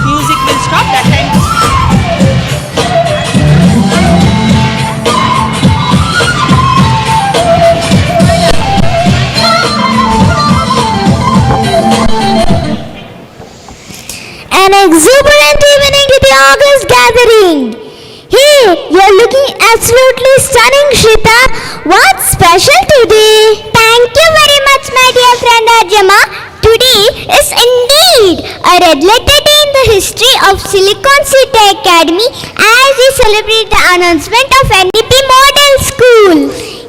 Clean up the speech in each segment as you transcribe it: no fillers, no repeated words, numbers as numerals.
Music will stop that time. An exuberant evening at the August gathering. Hey, you're looking absolutely stunning, Shrita. What's special today? Thank you very much, my dear friend Arjama. Today is indeed a red letter day in the history of Silicon City Academy as we celebrate the announcement of NEP Model School.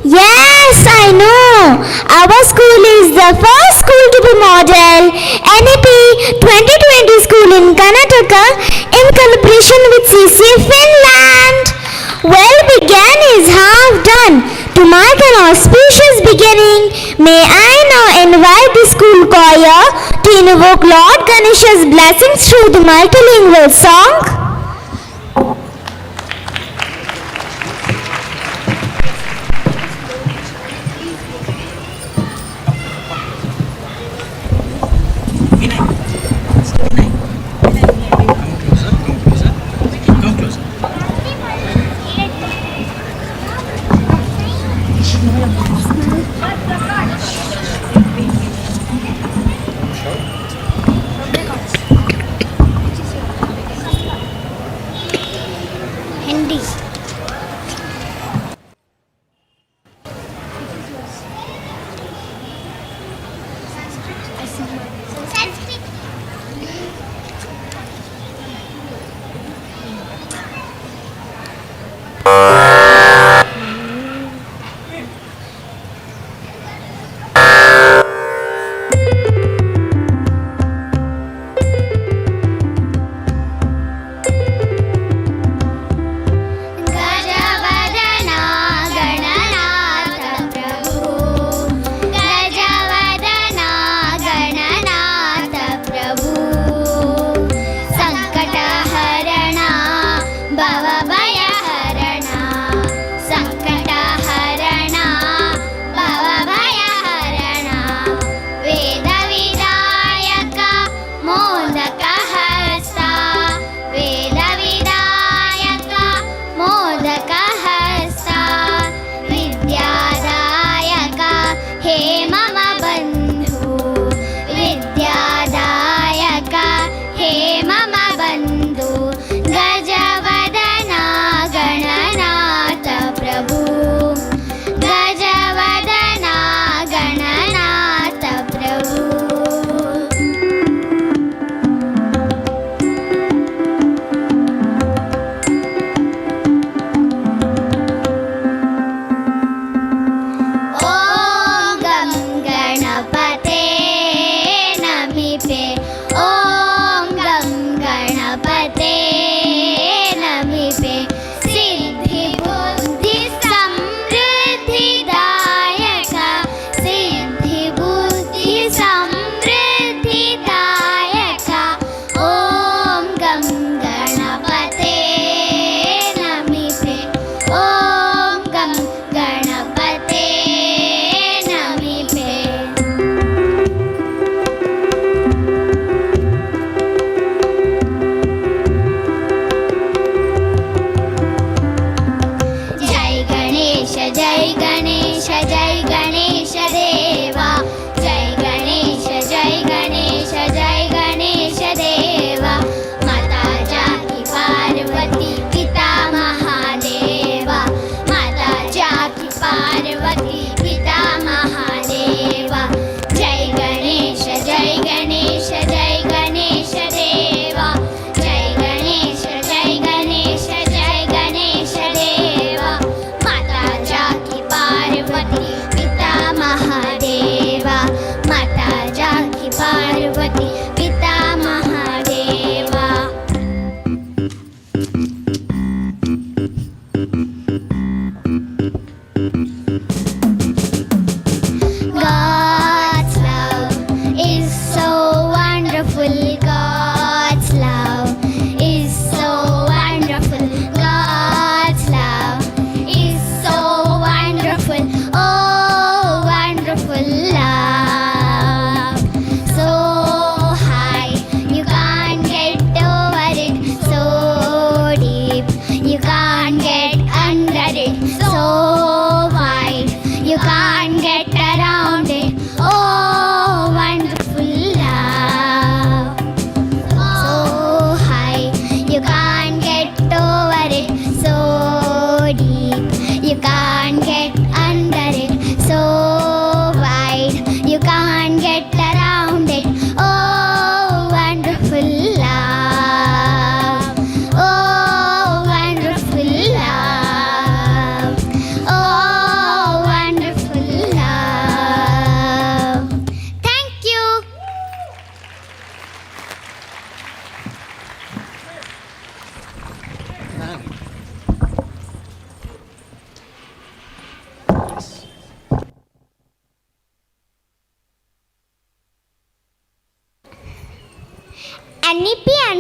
Yes, I know. Our school is the first school to be model NEP 2020 school in Karnataka in collaboration with CC Finland. Well began is half done. To mark an auspicious beginning, may I now invite the school choir to invoke Lord Ganesha's blessings through the multilingual song. Hindi.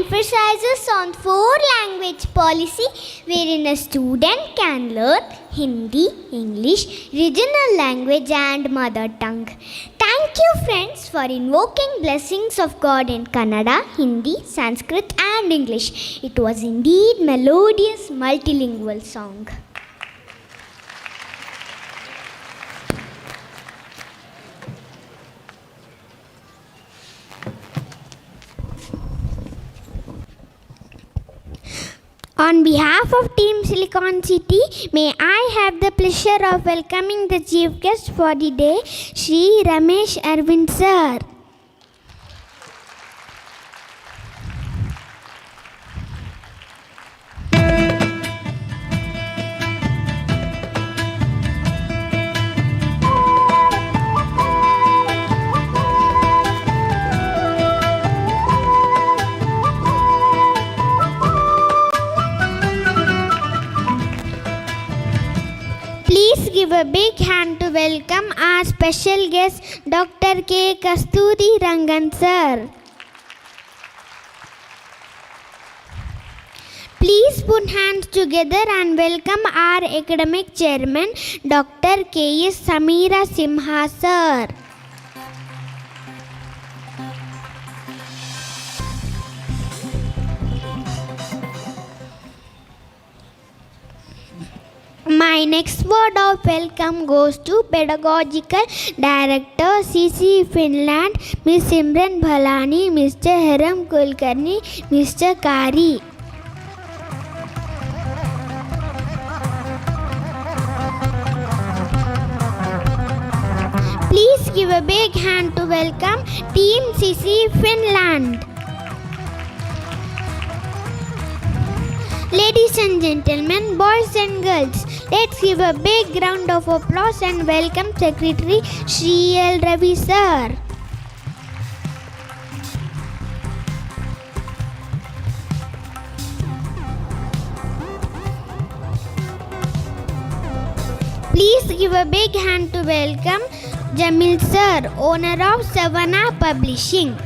emphasizes on four-language policy wherein a student can learn Hindi, English, regional language and mother tongue. Thank you friends for invoking blessings of God in Kannada, Hindi, Sanskrit and English. It was indeed melodious multilingual song. On behalf of Team Silicon City, may I have the pleasure of welcoming the chief guest for the day, Shri Ramesh Aravind sir. Please give a big hand to welcome our special guest, Dr. K. Kasturirangan sir. Please put hands together and welcome our academic chairman, Dr. K. S. Samira Simha sir. My next word of welcome goes to Pedagogical Director CC Finland, Ms. Imran Bhalani, Mr. Haram Kulkarni, Mr. Kari. Please give a big hand to welcome Team CC Finland. Ladies and gentlemen, boys and girls, let's give a big round of applause and welcome Secretary Shri L. Ravi sir. Please give a big hand to welcome Jamil sir, owner of Savannah Publishing.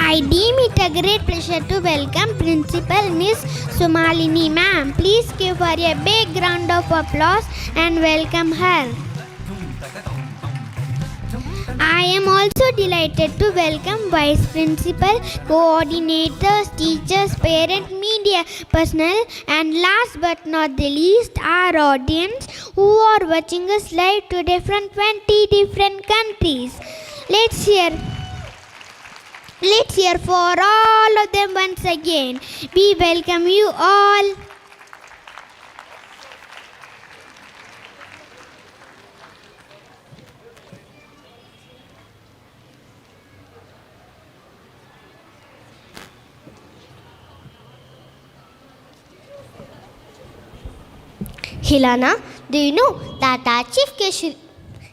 I deem it a great pleasure to welcome Principal Miss Sumalini ma'am. Please give her a big round of applause and welcome her. I am also delighted to welcome Vice Principal, coordinators, teachers, parent, media personnel and last but not the least our audience who are watching us live today from 20 different countries. Let's hear for all of them once again. We welcome you all. Hilana, do you know that our Chief Guest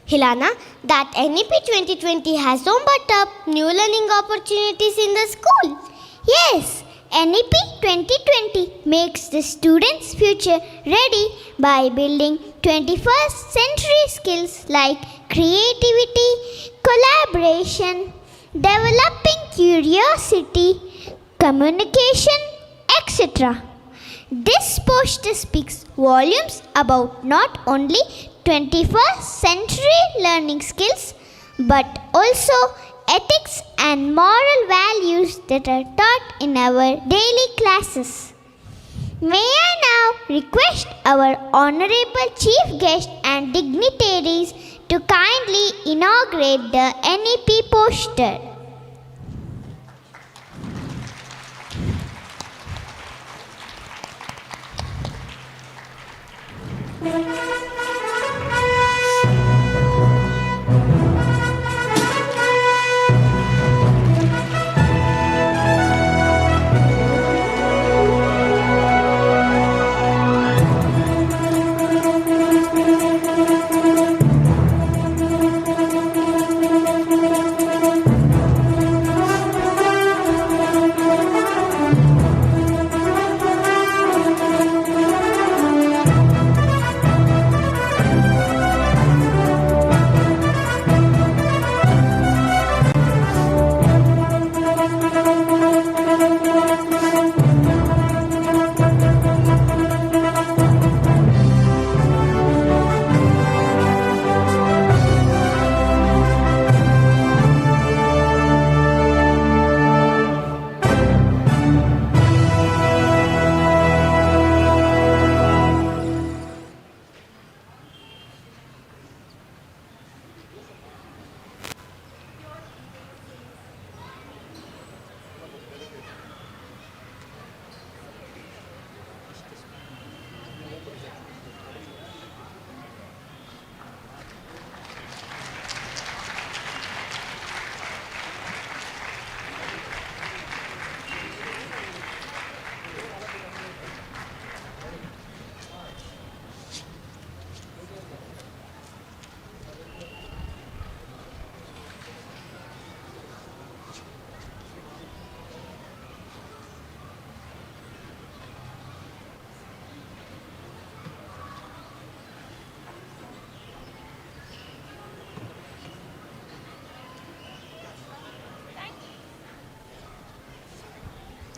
Hilana, that NEP 2020 has opened up new learning opportunities in the school? Yes, NEP 2020 makes the students' future ready by building 21st century skills like creativity, collaboration, developing curiosity, communication, etc. This poster speaks volumes about not only 21st century learning skills but also ethics and moral values that are taught in our daily classes. May I now request our honorable chief guest and dignitaries to kindly inaugurate the NEP poster.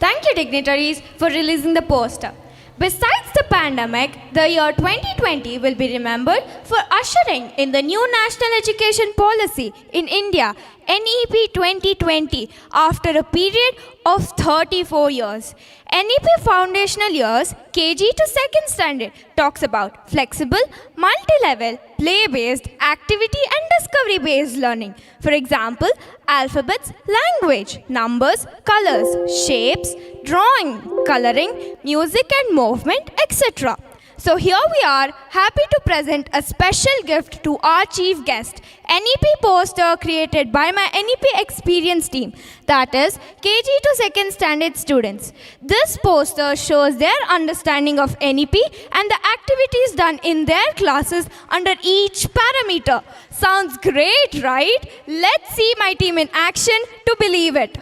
Thank you, dignitaries, for releasing the poster. Besides the pandemic, the year 2020 will be remembered for ushering in the new National Education Policy in India, NEP 2020, after a period of 34 years. NEP foundational years, KG to second standard, talks about flexible, multi-level, play-based, activity and discovery-based learning. For example, alphabets, language, numbers, colors, shapes, drawing, coloring, music and movement, etc. So here we are, happy to present a special gift to our chief guest, NEP poster created by my NEP experience team, that is KG to second standard students. This poster shows their understanding of NEP and the activities done in their classes under each parameter. Sounds great, right? Let's see my team in action to believe it.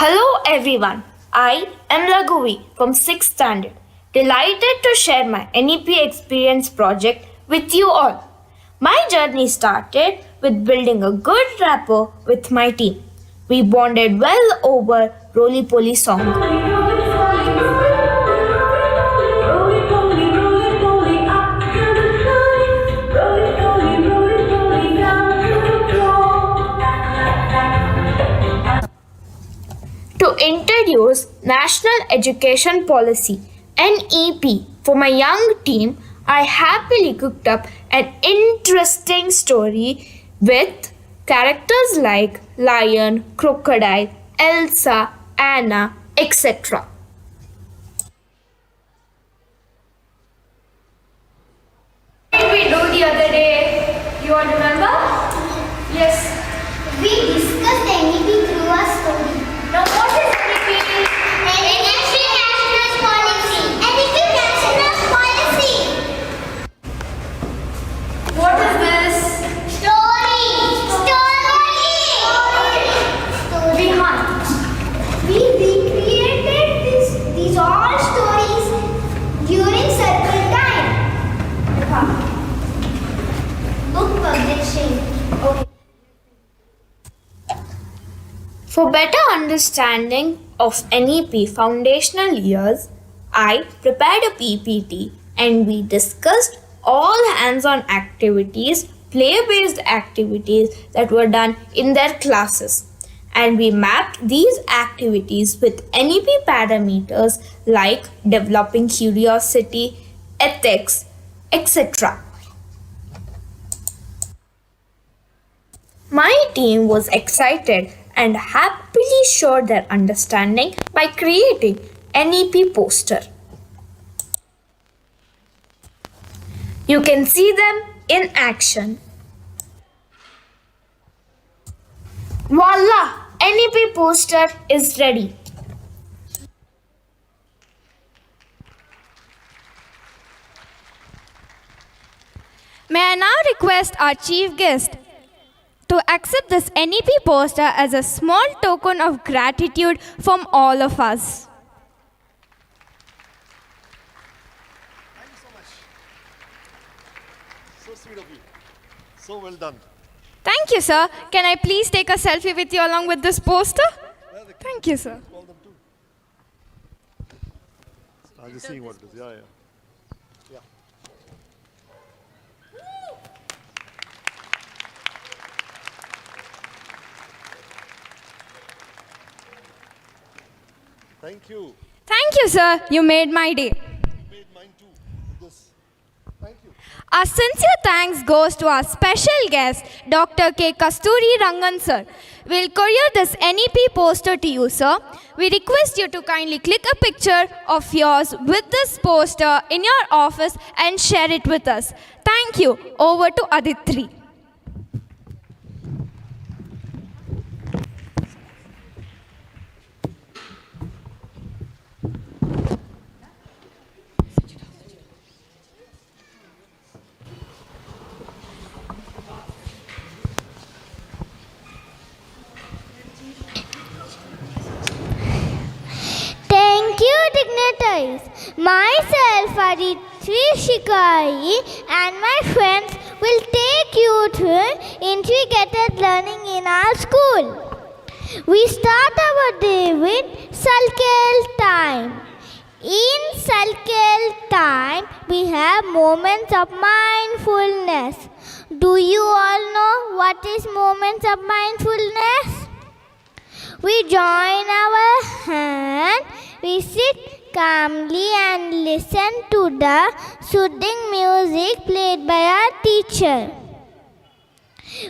Hello everyone, I am Raghuvi from 6th standard. Delighted to share my NEP experience project with you all. My journey started with building a good rapport with my team. We bonded well over Roly Poly song. To introduce National Education Policy NEP for my young team, I happily cooked up an interesting story with characters like lion, crocodile, Elsa, Anna, etc. What did we do the other day? You all remember? Yes. We discussed the NEP through a story. Now what is NEP? NEP National Policy. NEP National Policy. What is this? Story. We hunt. We recreated these all stories during circle time. Book publishing. Okay. For better understanding of NEP foundational years, I prepared a PPT and we discussed all hands-on activities, play-based activities that were done in their classes. And we mapped these activities with NEP parameters like developing curiosity, ethics, etc. My team was excited and happily showed their understanding by creating NEP poster. You can see them in action. Voila! NEP poster is ready. May I now request our chief guest to accept this NEP poster as a small token of gratitude from all of us. Thank you so much. So sweet of you. So well done. Thank you, sir. Can I please take a selfie with you along with this poster? Thank you, sir. Call them too. I'm just seeing what it is. Yeah. Thank you. Thank you, sir. You made my day. You made mine too. With this. Thank you. Our sincere thanks goes to our special guest, Dr. K. Kasturirangan, sir. We'll courier this NEP poster to you, sir. We request you to kindly click a picture of yours with this poster in your office and share it with us. Thank you. Over to Aditri. Thank you, dignitaries. Myself, Aditri Shikai, and my friends will take you to integrated learning in our school. We start our day with circle time. In circle time, we have moments of mindfulness. Do you all know what is moments of mindfulness? We join our hand, we sit calmly and listen to the soothing music played by our teacher.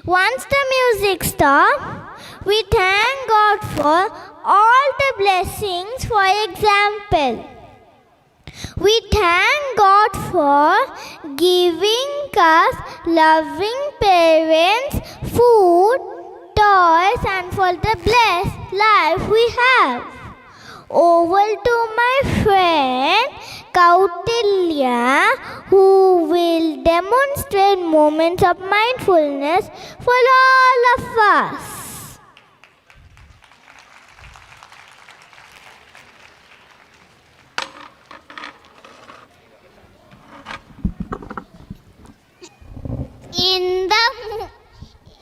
Once the music stops, we thank God for all the blessings. For example, we thank God for giving us loving parents, food, toys, and for the blessed life we have. Over to my friend Kautilya, who will demonstrate moments of mindfulness for all of us.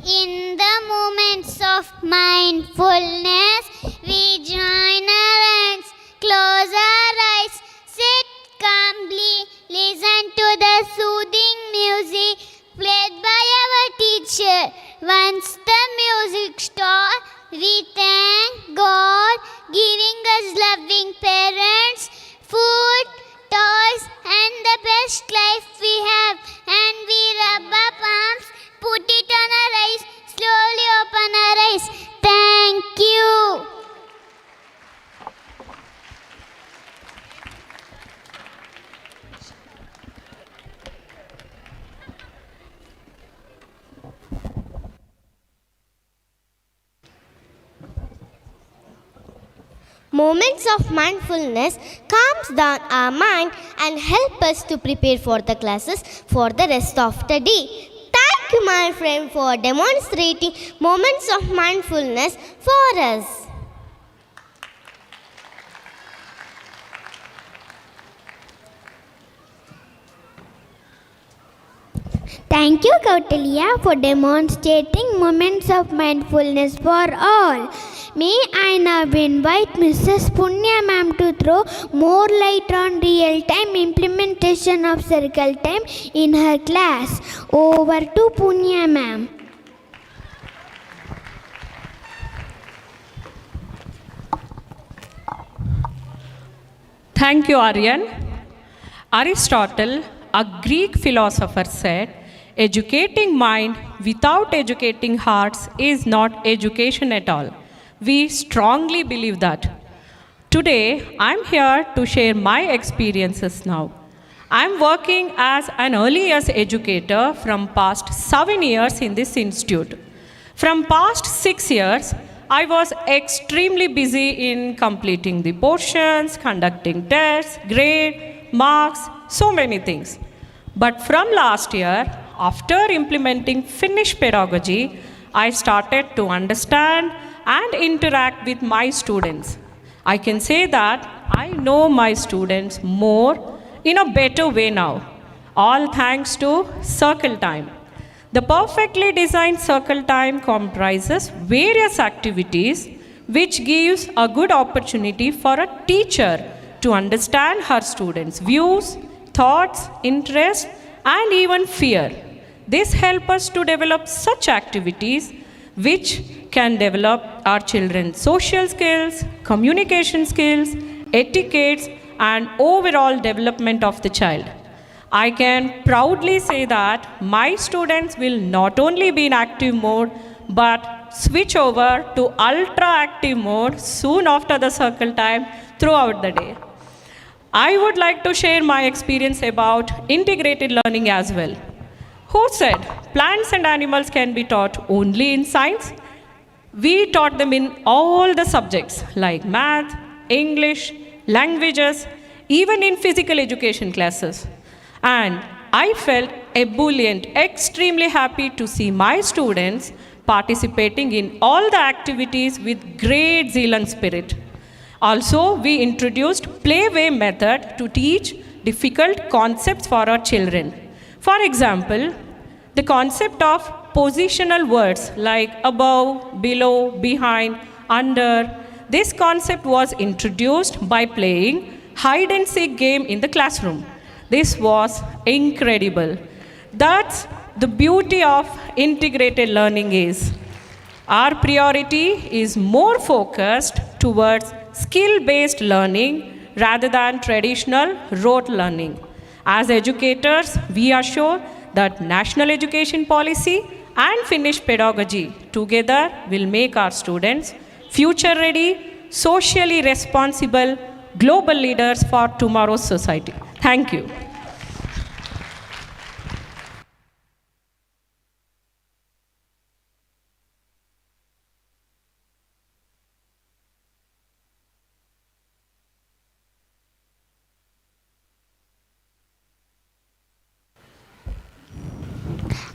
In the moments of mindfulness, we join our hands, close our eyes, sit calmly, listen to the soothing music played by our teacher. Once the music stops, we thank God, giving us loving parents, food, toys, and the best life we have. And we rub our palms, put it on our eyes, slowly open our eyes. Thank you. Moments of mindfulness calms down our mind and help us to prepare for the classes for the rest of the day. Thank you, my friend, for demonstrating moments of mindfulness for us. Thank you, Kautilya, for demonstrating moments of mindfulness for all. May I now invite Mrs. Punya ma'am to throw more light on real-time implementation of circle time in her class. Over to Punya ma'am. Thank you, Aryan. Aristotle, a Greek philosopher, said, "Educating mind without educating hearts is not education at all." We strongly believe that. Today, I'm here to share my experiences now. I'm working as an early years educator from past 7 years in this institute. From past 6 years, I was extremely busy in completing the portions, conducting tests, grade, marks, so many things. But from last year, after implementing Finnish pedagogy, I started to understand and interact with my students. I can say that I know my students more in a better way now, all thanks to circle time. The perfectly designed circle time comprises various activities which gives a good opportunity for a teacher to understand her students' views, thoughts, interests, and even fear. This helps us to develop such activities which can develop our children's social skills, communication skills, etiquettes, and overall development of the child. I can proudly say that my students will not only be in active mode, but switch over to ultra active mode soon after the circle time throughout the day. I would like to share my experience about integrated learning as well. Who said plants and animals can be taught only in science? We taught them in all the subjects like math, English, languages, even in physical education classes. And I felt ebullient, extremely happy to see my students participating in all the activities with great zeal and spirit. Also, we introduced playway method to teach difficult concepts for our children. For example, the concept of positional words like above, below, behind under this concept was introduced by playing hide and seek game in the classroom. This was incredible. That's the beauty of integrated learning is. Our priority is more focused towards skill-based learning rather than traditional rote learning. As educators, we assure that national education policy and Finnish pedagogy together will make our students future-ready, socially responsible, global leaders for tomorrow's society. Thank you.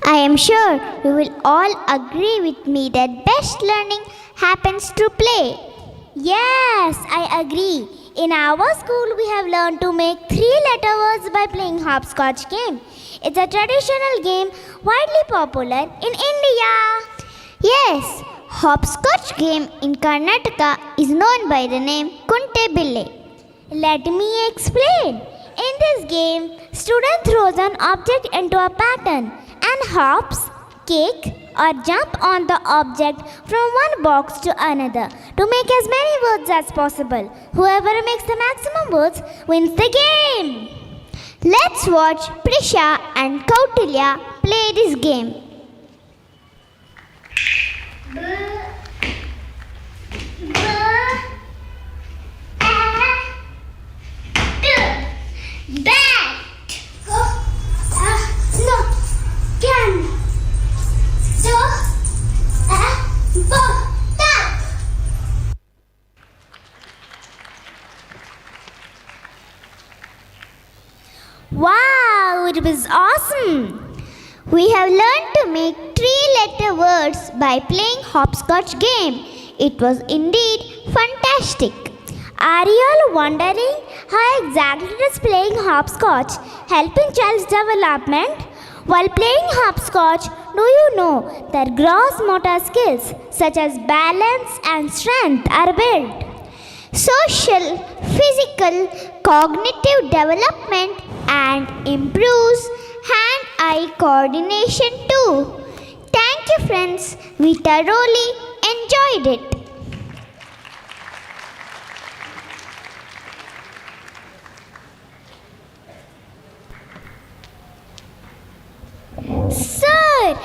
I am sure you will all agree with me that best learning happens through play. Yes, I agree. In our school, we have learned to make 3-letter words by playing hopscotch game. It's a traditional game widely popular in India. Yes, hopscotch game in Karnataka is known by the name Kunte Bille. Let me explain. In this game, student throws an object into a pattern and hops, kick or jump on the object from one box to another to make as many words as possible. Whoever makes the maximum words wins the game. Let's watch Prisha and Kautilya play this game. Bat. No. Can. So. Tap. Wow, it was awesome! We have learned to make 3-letter words by playing hopscotch game. It was indeed fantastic. Are you all wondering how exactly does playing hopscotch help in child's development? While playing hopscotch, do you know that gross motor skills such as balance and strength are built? Social, physical, cognitive development and improves hand-eye coordination too. Thank you friends, we thoroughly enjoyed it. Sir,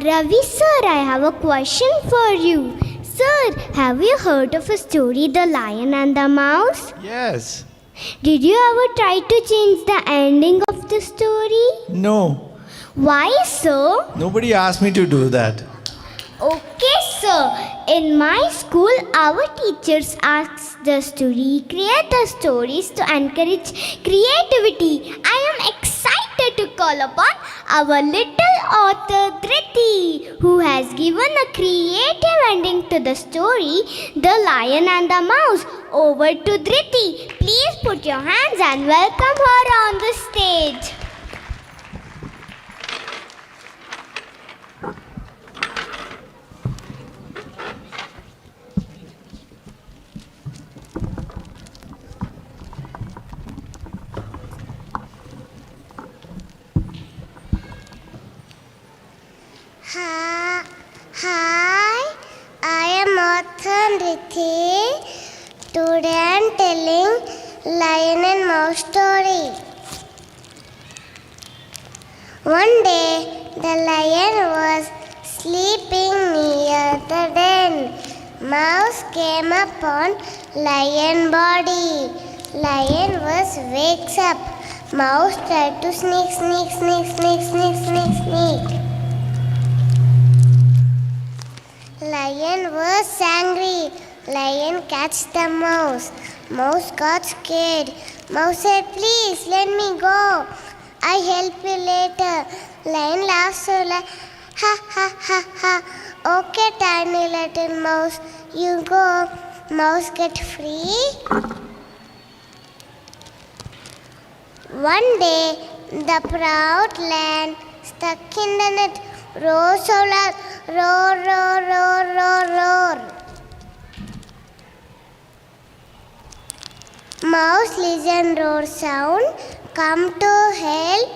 Ravi sir, I have a question for you. Sir, have you heard of a story, The Lion and the Mouse? Yes. Did you ever try to change the ending of the story? No. Why so? Nobody asked me to do that. Okay, sir. In my school, our teachers ask us to recreate the stories to encourage creativity. I am excited to call upon our little author Dhriti, who has given a creative ending to the story, The Lion and the Mouse. Over to Dhriti. Please put your hands and welcome her on the stage. Hi, I am author Rithi. Today I am telling Lion and Mouse story. One day the lion was sleeping near the den. Mouse came upon lion body. Lion was wakes up. Mouse tried to sneak. Lion was angry. Lion catch the mouse. Mouse got scared. Mouse said, please let me go. I help you later. Lion laughed so loud. Ha ha ha ha. Okay, tiny little mouse, you go. Mouse get free. One day, the proud lion stuck in the net. Roar so loud. Roar. Mouse listen roar sound. Come to help.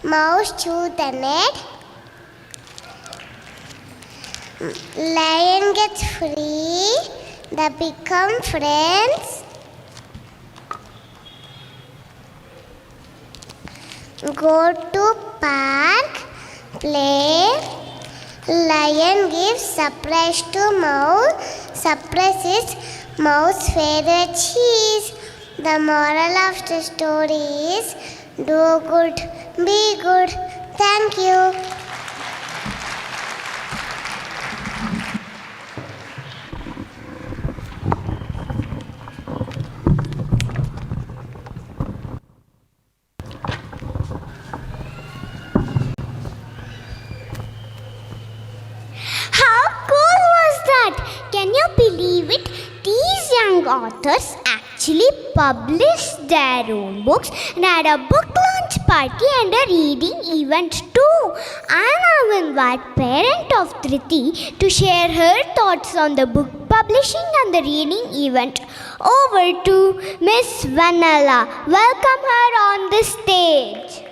Mouse chew the net. Lion gets free. They become friends. Go to park. Play. Lion gives surprise to mouse. Surprise is mouse favorite cheese. The moral of the story is do good, be good. Thank you. How cool was that? Can you believe it? These young authors actually published their own books and had a book launch party and a reading event too. I now invite parent of Triti to share her thoughts on the book publishing and the reading event. Over to Miss Vanilla. Welcome her on the stage.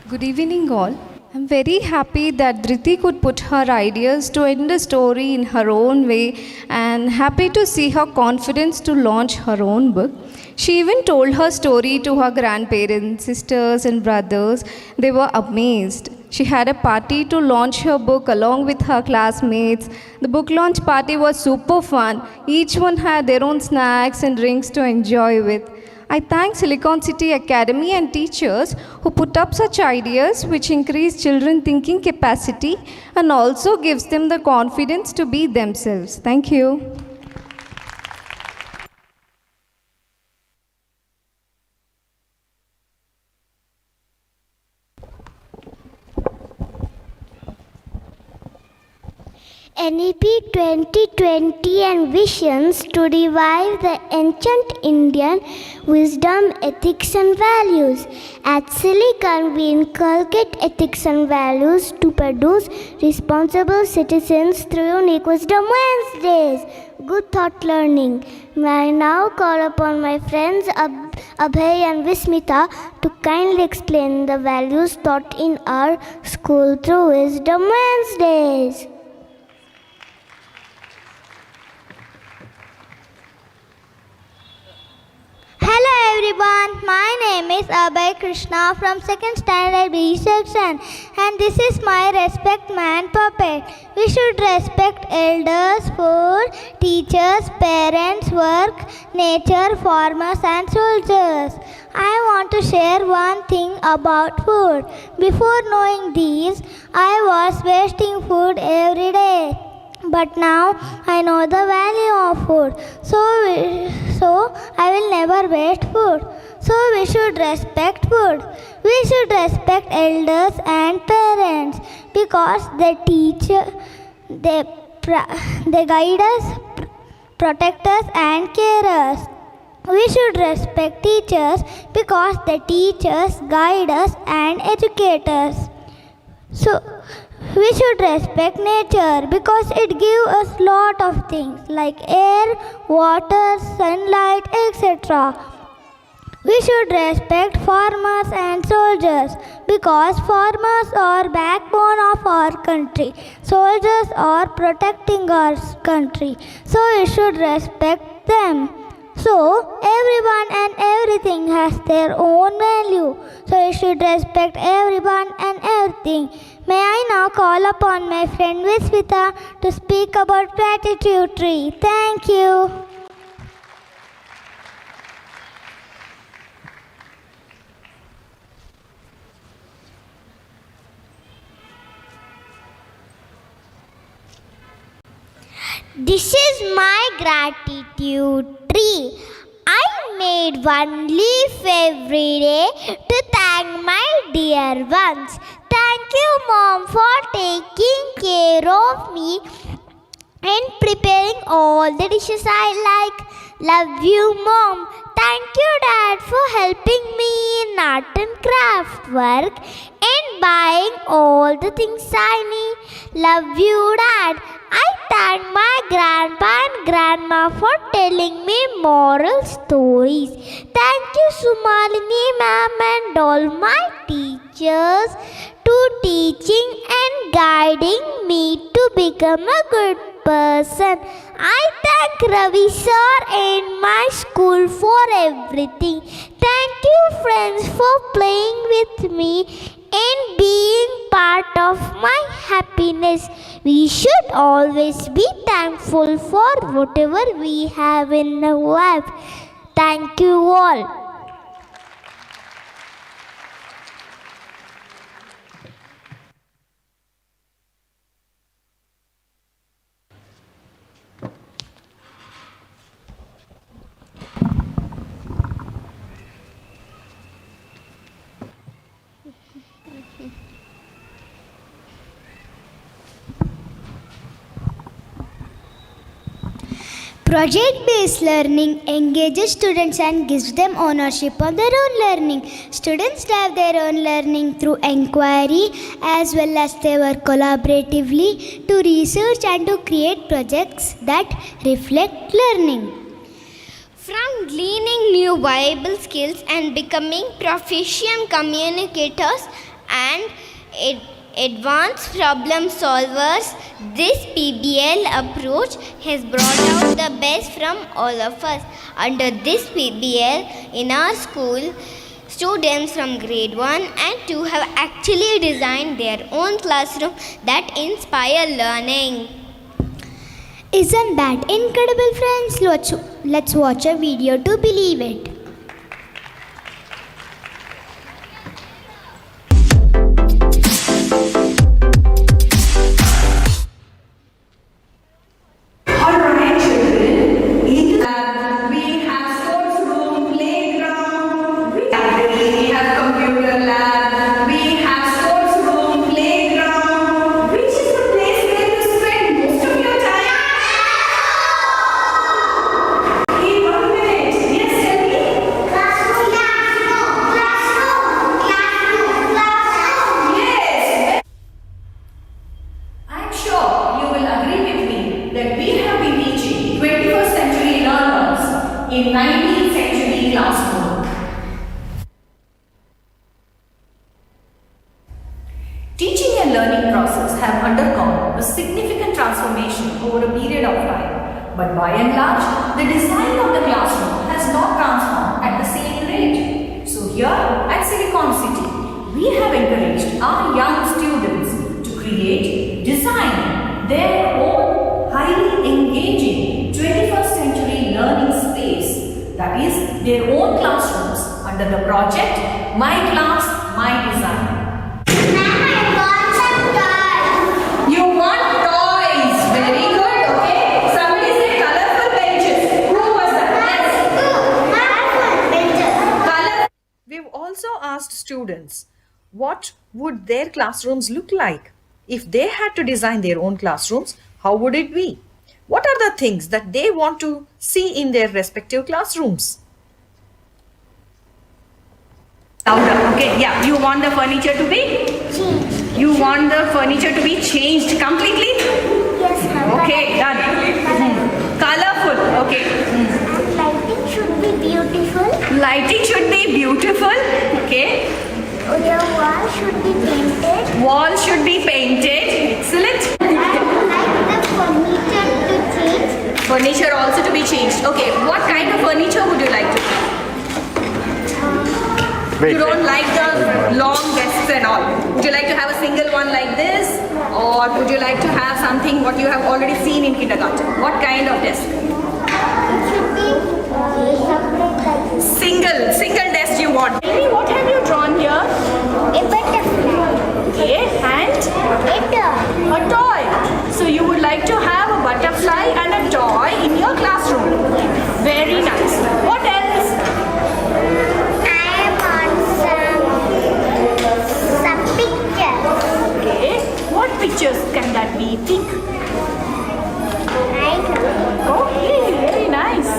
Good evening, all. I'm very happy that Dhriti could put her ideas to end the story in her own way, and happy to see her confidence to launch her own book. She even told her story to her grandparents, sisters, and brothers. They were amazed. She had a party to launch her book along with her classmates. The book launch party was super fun. Each one had their own snacks and drinks to enjoy with. I thank Silicon City Academy and teachers who put up such ideas which increase children thinking capacity and also gives them the confidence to be themselves. Thank you. NEP 2020 and visions to revive the ancient Indian wisdom, ethics and values. At Silicon, we inculcate ethics and values to produce responsible citizens through unique Wisdom Wednesdays. Good thought learning. May I now call upon my friends Abhay and Vismita to kindly explain the values taught in our school through Wisdom Wednesdays. Hello everyone, my name is Abhay Krishna from 2nd Standard B section and this is my Respect Man puppet. We should respect elders, food, teachers, parents, work, nature, farmers and soldiers. I want to share one thing about food. Before knowing these, I was wasting food every day. But now I know the value of food. So I will never waste food. So we should respect food. We should respect elders and parents because they teach, they guide us, protect us and care us. We should respect teachers because they teach us, guide us and educate us. So we should respect nature because it gives us lot of things like air, water, sunlight, etc. We should respect farmers and soldiers because farmers are backbone of our country. Soldiers are protecting our country. So we should respect them. So everyone and everything has their own value. So we should respect everyone and everything. May I now call upon my friend Visvita to speak about gratitude tree. Thank you. This is my gratitude tree. I made one leaf every day to thank my dear ones. Thank you, Mom, for taking care of me and preparing all the dishes I like. Love you, Mom. Thank you, Dad, for helping me in art and craft work and buying all the things I need. Love you, Dad. I thank my grandpa and grandma for telling me moral stories. Thank you, Sumalini ma'am, and all my teachers to teaching and guiding me to become a good person. I thank Ravi sir and my school for everything. Thank you, friends, for playing with me and being part of my happiness. We should always be thankful for whatever we have in our life. Thank you all. Project-based learning engages students and gives them ownership of their own learning. Students drive their own learning through inquiry as well as they work collaboratively to research and to create projects that reflect learning. From gleaning new viable skills and becoming proficient communicators and advanced problem solvers, this PBL approach has brought out the best from all of us. Under this PBL, in our school, students from grade 1 and 2 have actually designed their own classroom that inspire learning. Isn't that incredible, friends? Let's watch a video to believe it. In 19th century classroom. Teaching and learning process have undergone a significant transformation over a period of time, but by and large, the design of the classroom has not transformed at the same rate. So here at Silicon City, we have encouraged our young students to create, design their own highly engaging 21st century learning space, that is their own classrooms, under the project My Class, My Design. You want toys? Very good. Okay. Somebody said colorful benches. Who was that? Yes. Color. We've also asked students what would their classrooms look like. If they had to design their own classrooms, how would it be? What are the things that they want to see in their respective classrooms? Louder. Okay. Yeah. You want the furniture to be changed. You want the furniture to be changed completely? Yes, ma'am. Okay. Done. Colorful. Okay. And lighting should be beautiful. Lighting should be beautiful. Okay. Your wall should be painted. Wall should be painted. Excellent. And like the furniture to change. Furniture also to be changed. Okay. What kind of furniture would you like to have? You don't like the long desks and all. Would you like to have a single one like this? Or would you like to have something what you have already seen in kindergarten? What kind of desk? It should be separate like this. Single desk you want. Amy, what have you drawn here? A butterfly. Okay, and? A toy. A toy. So you would like to have a butterfly and a toy in your classroom. Very nice. What else? Pictures can that be? Think. Okay, very nice.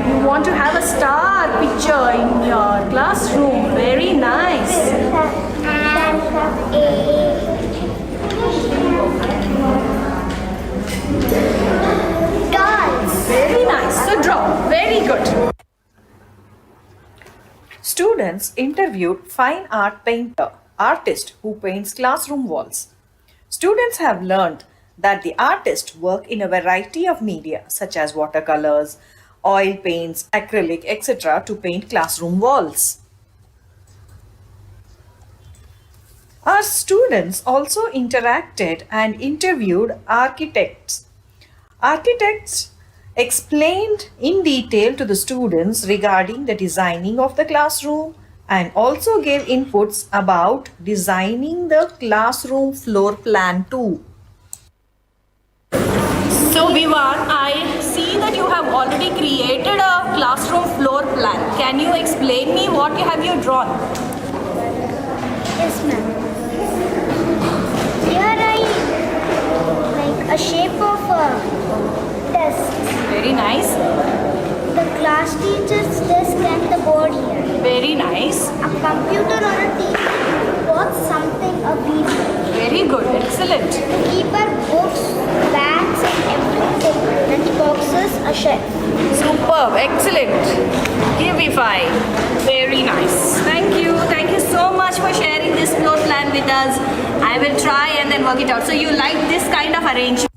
You want to have a star picture in your classroom. Very nice. students interviewed fine art painter, artist who paints classroom walls. Students have learned that the artists work in a variety of media such as watercolors, oil paints, acrylic, etc. to paint classroom walls. Our students also interacted and interviewed architects. Architects explained in detail to the students regarding the designing of the classroom and also gave inputs about designing the classroom floor plan too. So Vivan, I see that you have already created a classroom floor plan. Can you explain me what have you drawn? Yes, ma'am. Here I like a shape of a desk. Very nice. The class teacher's desk and the board here. Very nice. A computer or a TV. Watch something a video. Very good. Excellent. To keep our books, bags and everything. Lunch boxes, a shelf. Superb. Excellent. Give me 5. Very nice. Thank you. Thank you so much for sharing this floor plan with us. I will try and then work it out. So you like this kind of arrangement?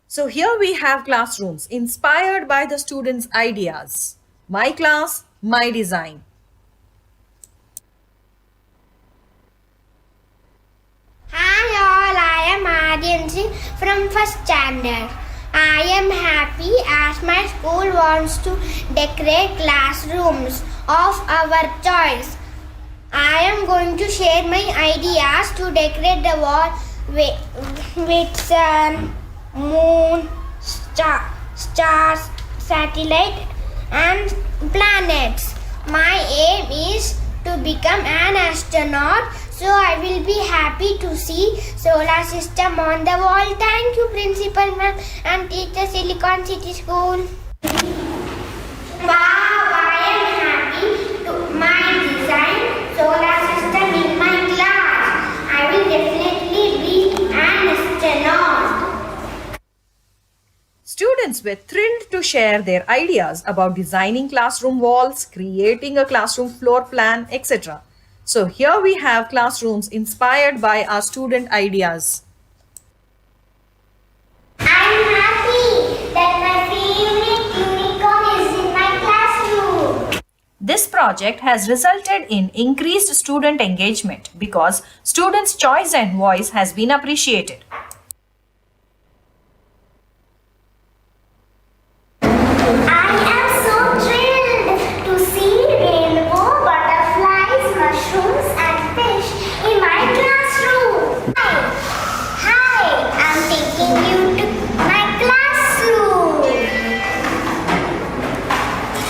So here we have classrooms inspired by the students' ideas. My class, my design. Hi all, I am Adyansi from 1st standard. I am happy as my school wants to decorate classrooms of our choice. I am going to share my ideas to decorate the wall with sun, moon, stars, satellite and planets. My aim is to become an astronaut, so I will be happy to see solar system on the wall. Thank you, Principal Ma'am and Teacher, Silicon City School. Wow, I am happy to my design solar system in my class. I will definitely be an astronaut. Students were thrilled to share their ideas about designing classroom walls, creating a classroom floor plan, etc. So here we have classrooms inspired by our student ideas. I am happy that my favorite unicorn is in my classroom. This project has resulted in increased student engagement because students' choice and voice has been appreciated. I am so thrilled to see rainbow, butterflies, mushrooms and fish in my classroom. Hi, I'm taking you to my classroom.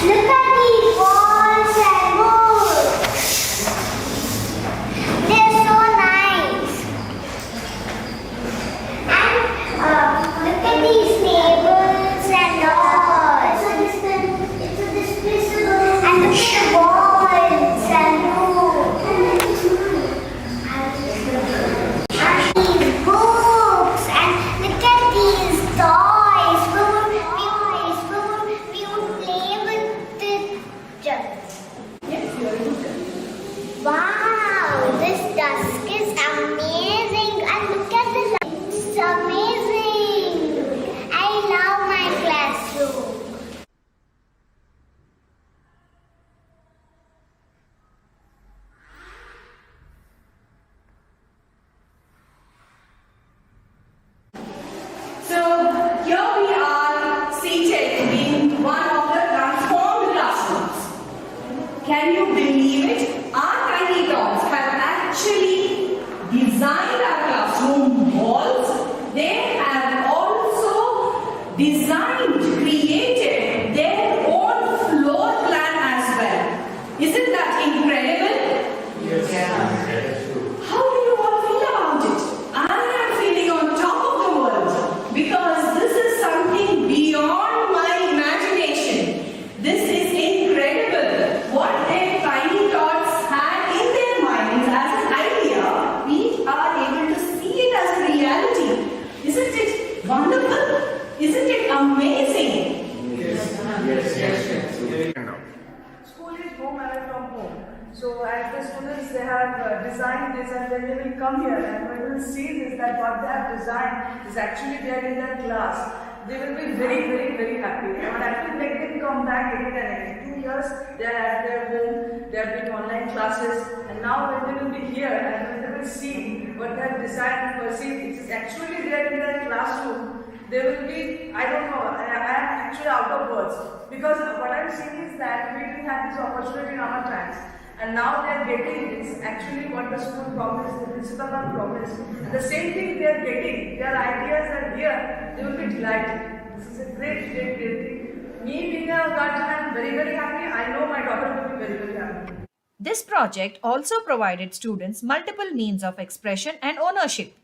Look at these walls and boards. They're so nice. And look at these tables and doors. And look at the walls and roofs. And these books and look at these toys. We would play with it. Wow, this dusk is amazing. And look at the lights. It's amazing. I love my classroom. So here we are seated in one of the transformed classrooms. Can you believe it? Our tiny dogs have actually designed our classroom walls. They have also designed, created their own floor plan as well. Isn't that incredible? Yes. How do you all feel about it? I am feeling on top of the world because this is something beyond my imagination. This is incredible. What their tiny thoughts had in their minds as an idea, we are able to see it as a reality. Isn't it wonderful? Isn't it amazing? designed this, and when they will come here and when they will see this, that what they have designed is actually there in their class, they will be very, very, very happy. And I will make them come back again and again. 2 years they are at their home, they are doing online classes, and now when they will be here and when they will see what they have designed and perceived, it is actually there in their classroom, they will be, I don't know, I am actually out of words. Because what I am seeing is that we didn't have this opportunity in our times. And now they are getting this, actually what the school promised, the principal have promised. And the same thing they are getting, their ideas are here, they will be delighted. This is a great, great, great thing. Me being a guardian, I am very, very happy. I know my daughter will be very, very happy. This project also provided students multiple means of expression and ownership.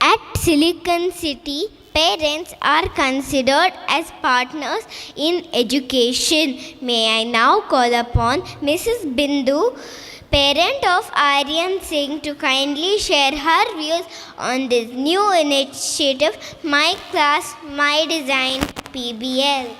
At Silicon City, parents are considered as partners in education. May I now call upon Mrs. Bindu, parent of Aryan Singh, to kindly share her views on this new initiative, My Class, My Design, PBL.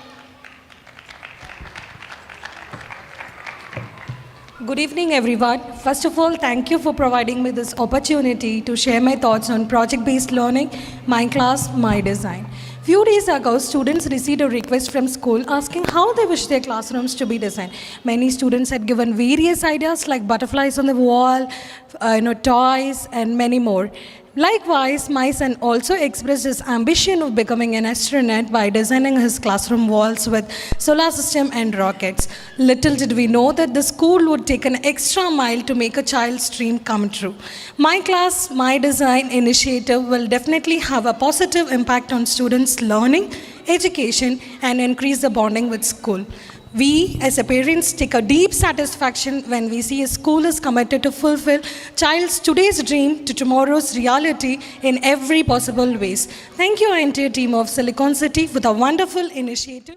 Good evening, everyone. First of all, thank you for providing me this opportunity to share my thoughts on project-based learning, My Class, My Design. Few days ago, students received a request from school asking how they wish their classrooms to be designed. Many students had given various ideas like butterflies on the wall, toys, and many more. Likewise, my son also expressed his ambition of becoming an astronaut by designing his classroom walls with solar system and rockets. Little did we know that the school would take an extra mile to make a child's dream come true. My Class, My Design initiative will definitely have a positive impact on students' learning, education, and increase the bonding with school. We, as a parents, take a deep satisfaction when we see a school is committed to fulfill child's today's dream to tomorrow's reality in every possible ways. Thank you, entire team of Silicon City, for the wonderful initiative.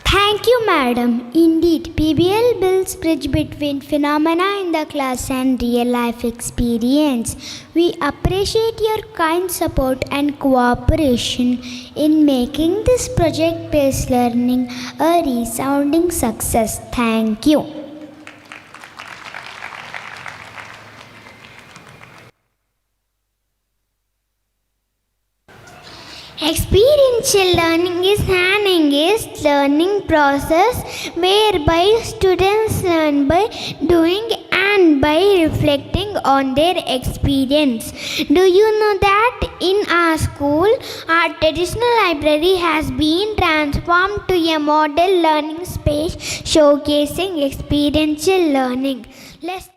Thank you, madam. Indeed, PBL builds bridge between phenomena in the class and real-life experience. We appreciate your kind support and cooperation in making this project-based learning a resounding success. Thank you. Experiential learning is an engaged learning process whereby students learn by doing and by reflecting on their experience. Do you know that in our school, our traditional library has been transformed to a model learning space showcasing experiential learning? Let's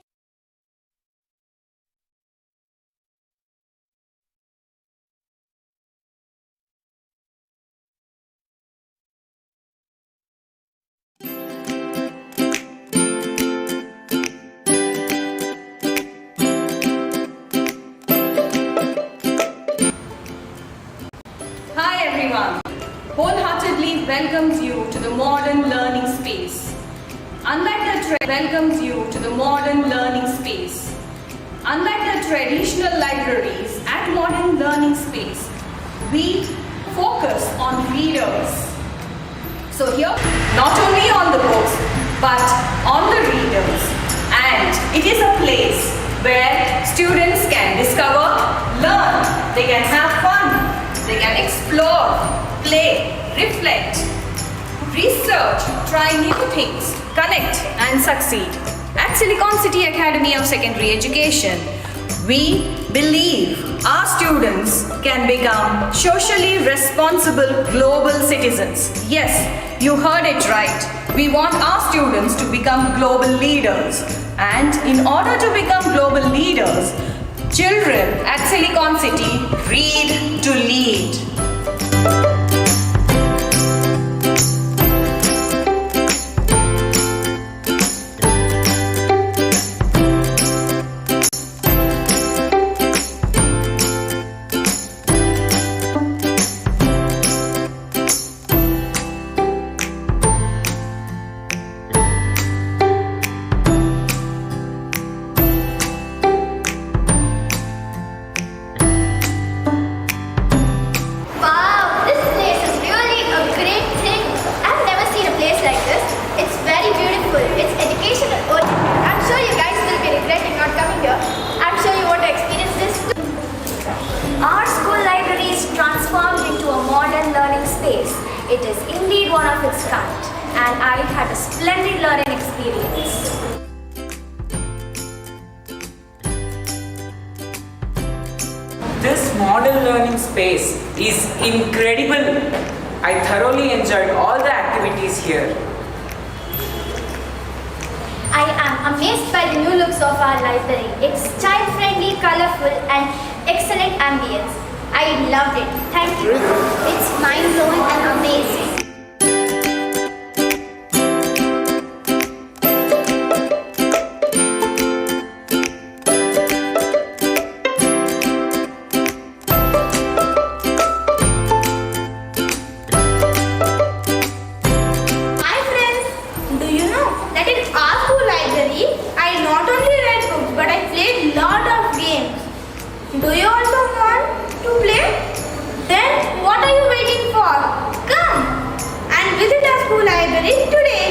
Hi everyone, wholeheartedly welcomes you to the modern learning space. Unlike the welcomes you to the modern learning space. Unlike the traditional libraries at modern learning space, we focus on readers. So here, not only on the books, but on the readers. And it is a place where students can discover, learn, they can have fun. They can explore, play, reflect, research, try new things, connect and succeed. At Silicon City Academy of Secondary Education, we believe our students can become socially responsible global citizens. Yes, you heard it right. We want our students to become global leaders. And in order to become global leaders, children at Silicon City read to lead. and I had a splendid learning experience. This model learning space is incredible. I thoroughly enjoyed all the activities here. I am amazed by the new looks of our library. It's child-friendly, colorful and excellent ambience. I loved it. Thank you. It's mind-blowing and amazing. Hi friends, do you know that in our school library, I not only read books but I played lot of games. Do you also want to play? Then what are you waiting for? Come and visit our school library today.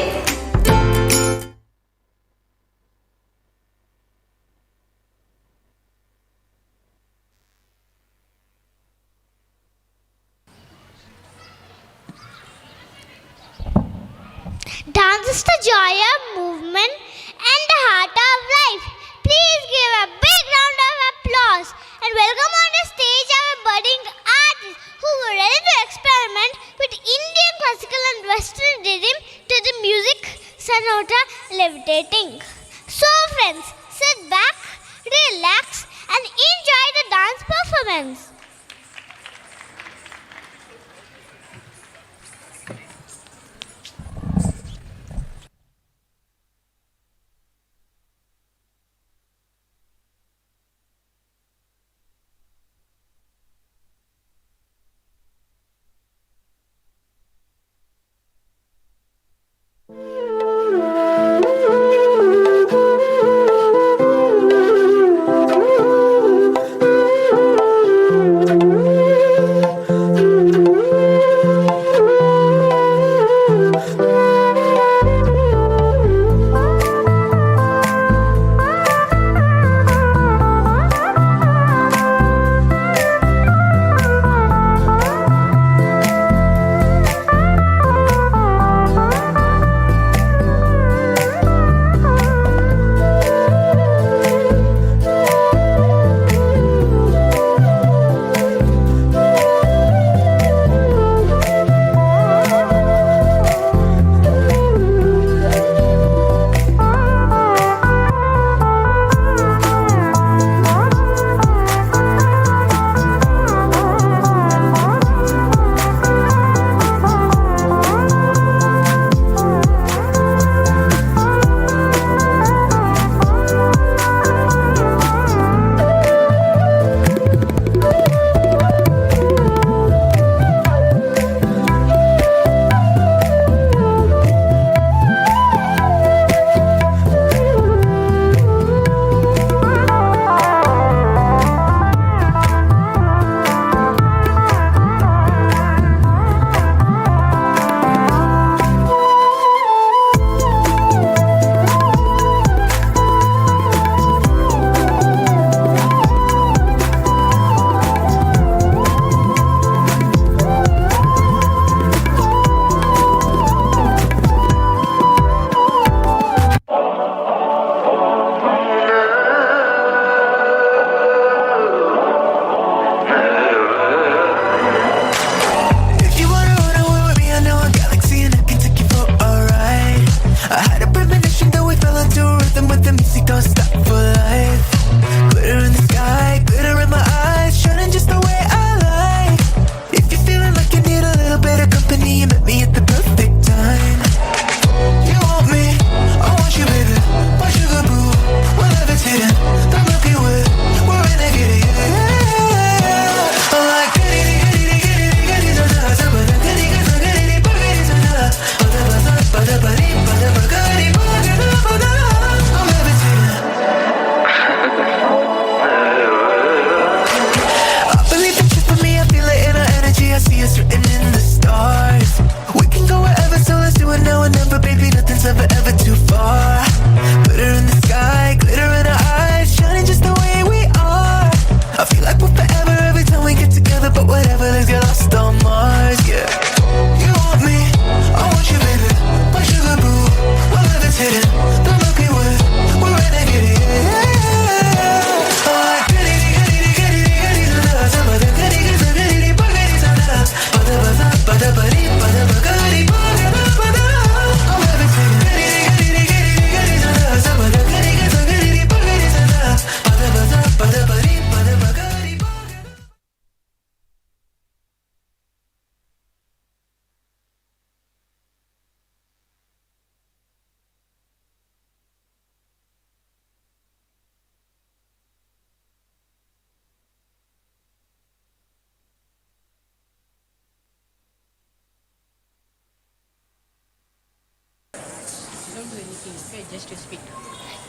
Dance is the joy of movement and the heart of life. Please give a big round of applause and welcome on the stage our budding artists who were ready to experiment with Indian classical and Western rhythm to the music sonata levitating. So friends, sit back, relax and enjoy the dance performance.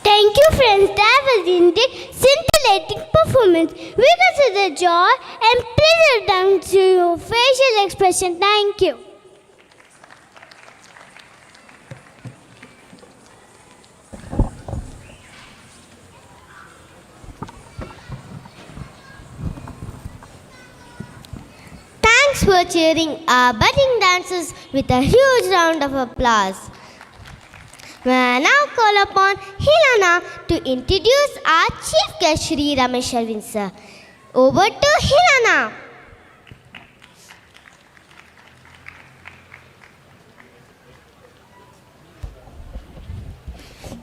Thank you, friends. That was indeed scintillating performance. We consider joy and pleasure down to your facial expression. Thank you. Thanks for cheering our budding dancers with a huge round of applause. May I now call upon Hilana to introduce our Chief Guest Shri Ramesh Aravind sir. Over to Hilana.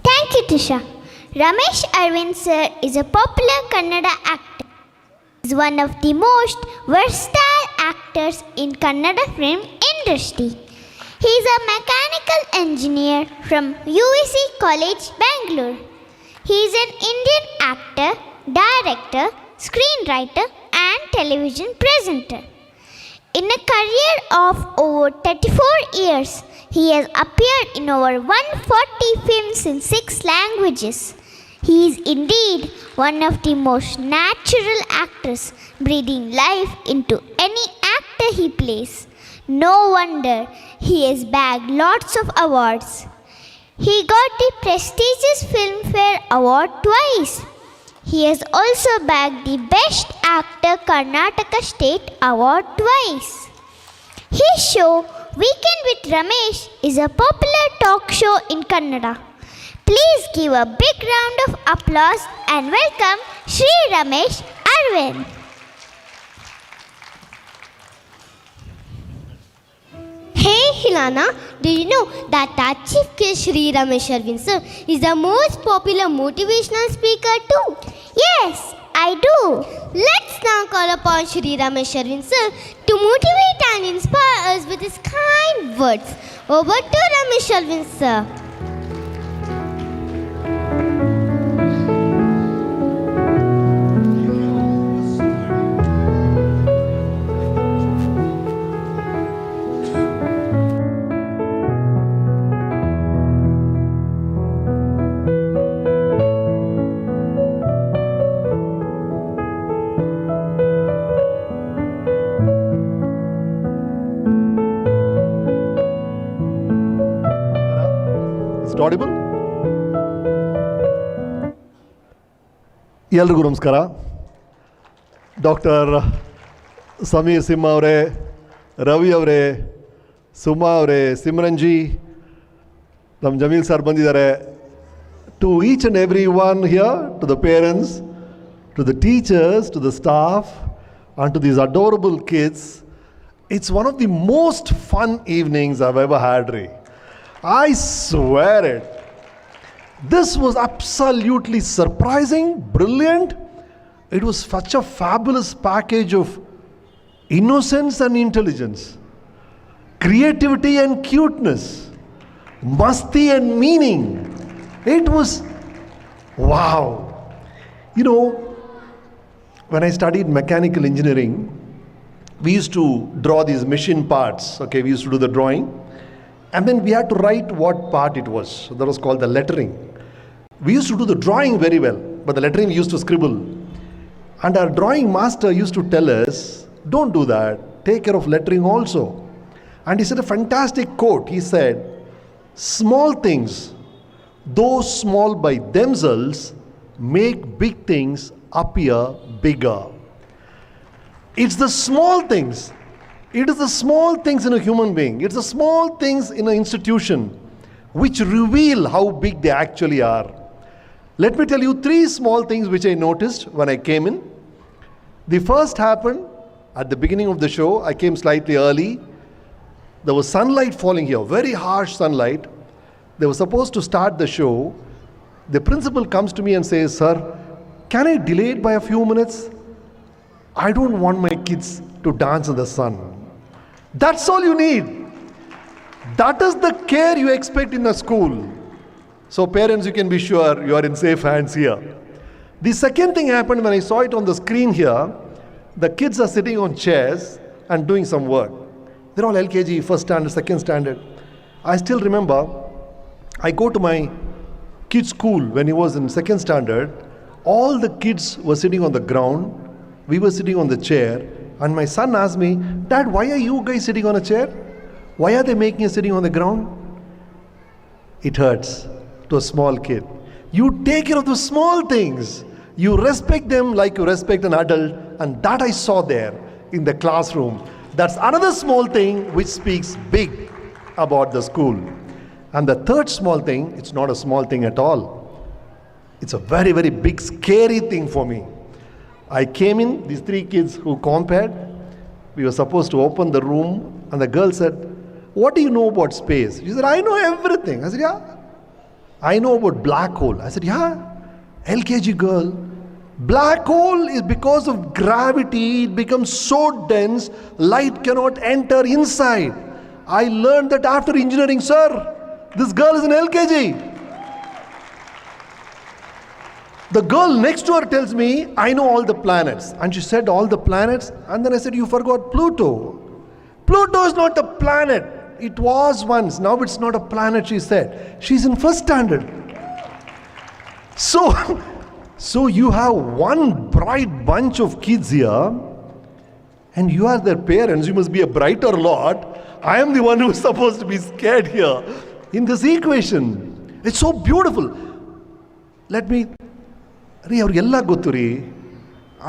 Thank you, Tisha. Ramesh Aravind sir is a popular Kannada actor. He is one of the most versatile actors in Kannada film industry. He is a mechanical engineer from UVC College, Bangalore. He is an Indian actor, director, screenwriter and television presenter. In a career of over 34 years, he has appeared in over 140 films in 6 languages. He is indeed one of the most natural actors, breathing life into any actor he plays. No wonder he has bagged lots of awards. He got the prestigious Filmfare Award twice. He has also bagged the Best Actor Karnataka State Award twice. His show Weekend with Ramesh is a popular talk show in Kannada. Please give a big round of applause and welcome Shri Ramesh Aravind. Hey Hilana, do you know that our Chief Guest Shri Ramesh Aravind sir is the most popular motivational speaker too? Yes, I do. Let's now call upon Shri Ramesh Aravind sir to motivate and inspire us with his kind words. Over to Ramesh Aravind sir. Audible? ಎಲ್ರಿಗೂ ನಮಸ್ಕಾರ. Doctor Sameer ಸಿಂಹ ಅವರೇ, ರವಿ ಅವರೇ, ಸುಮಾ ಅವರೇ, ಸಿಮ್ರನ್ಜಿ, ನಮ್ಮ Jameel sir ಬಂದಿದ್ದಾರೆ. To each and every one here, to the parents, to the teachers, to the staff, and to these adorable kids, it's one of the most fun evenings I've ever had ರೀ. I swear it. This was absolutely surprising, brilliant. It was such a fabulous package of innocence and intelligence, creativity and cuteness, masti and meaning. It was wow. You know, when I studied mechanical engineering, we used to draw these machine parts. Okay, we used to do the drawing. And then we had to write what part it was. So that was called the lettering. We used to do the drawing very well, but the lettering we used to scribble. And our drawing master used to tell us, don't do that, take care of lettering also. And he said a fantastic quote. He said, small things, though small by themselves, make big things appear bigger. It's the small things. It is the small things in a human being, it's the small things in an institution which reveal how big they actually are. Let me tell you 3 small things which I noticed when I came in. The first happened at the beginning of the show. I came slightly early. There was sunlight falling here, very harsh sunlight. They were supposed to start the show. The principal comes to me and says, sir, can I delay it by a few minutes? I don't want my kids to dance in the sun. That's all you need. That is the care you expect in a school. So parents, you can be sure you are in safe hands here. The second thing happened when I saw it on the screen here. The kids are sitting on chairs and doing some work. They're all LKG, first standard, second standard. I still remember, I go to my kids' school, when he was in second standard, all the kids were sitting on the ground, we were sitting on the chair, and my son asked me, Dad, why are you guys sitting on a chair? Why are they making us sitting on the ground? It hurts to a small kid. You take care of the small things. You respect them like you respect an adult, and that I saw there in the classroom. That's another small thing which speaks big about the school. And the third small thing, it's not a small thing at all. It's a very, very big, scary thing for me. I came in, these three kids who compared, we were supposed to open the room, and the girl said, what do you know about space? She said, I know everything. I said, yeah. I know about black hole. I said, yeah. LKG girl. Black hole is because of gravity, it becomes so dense, light cannot enter inside. I learned that after engineering, sir. This girl is in LKG. The girl next to her tells me, I know all the planets. And she said all the planets. And then I said, you forgot Pluto. Pluto is not a planet. It was once. Now it's not a planet, she said. She's in first standard. So you have one bright bunch of kids here, and you are their parents. You must be a brighter lot. I am the one who is supposed to be scared here in this equation. It's so beautiful. Let me... I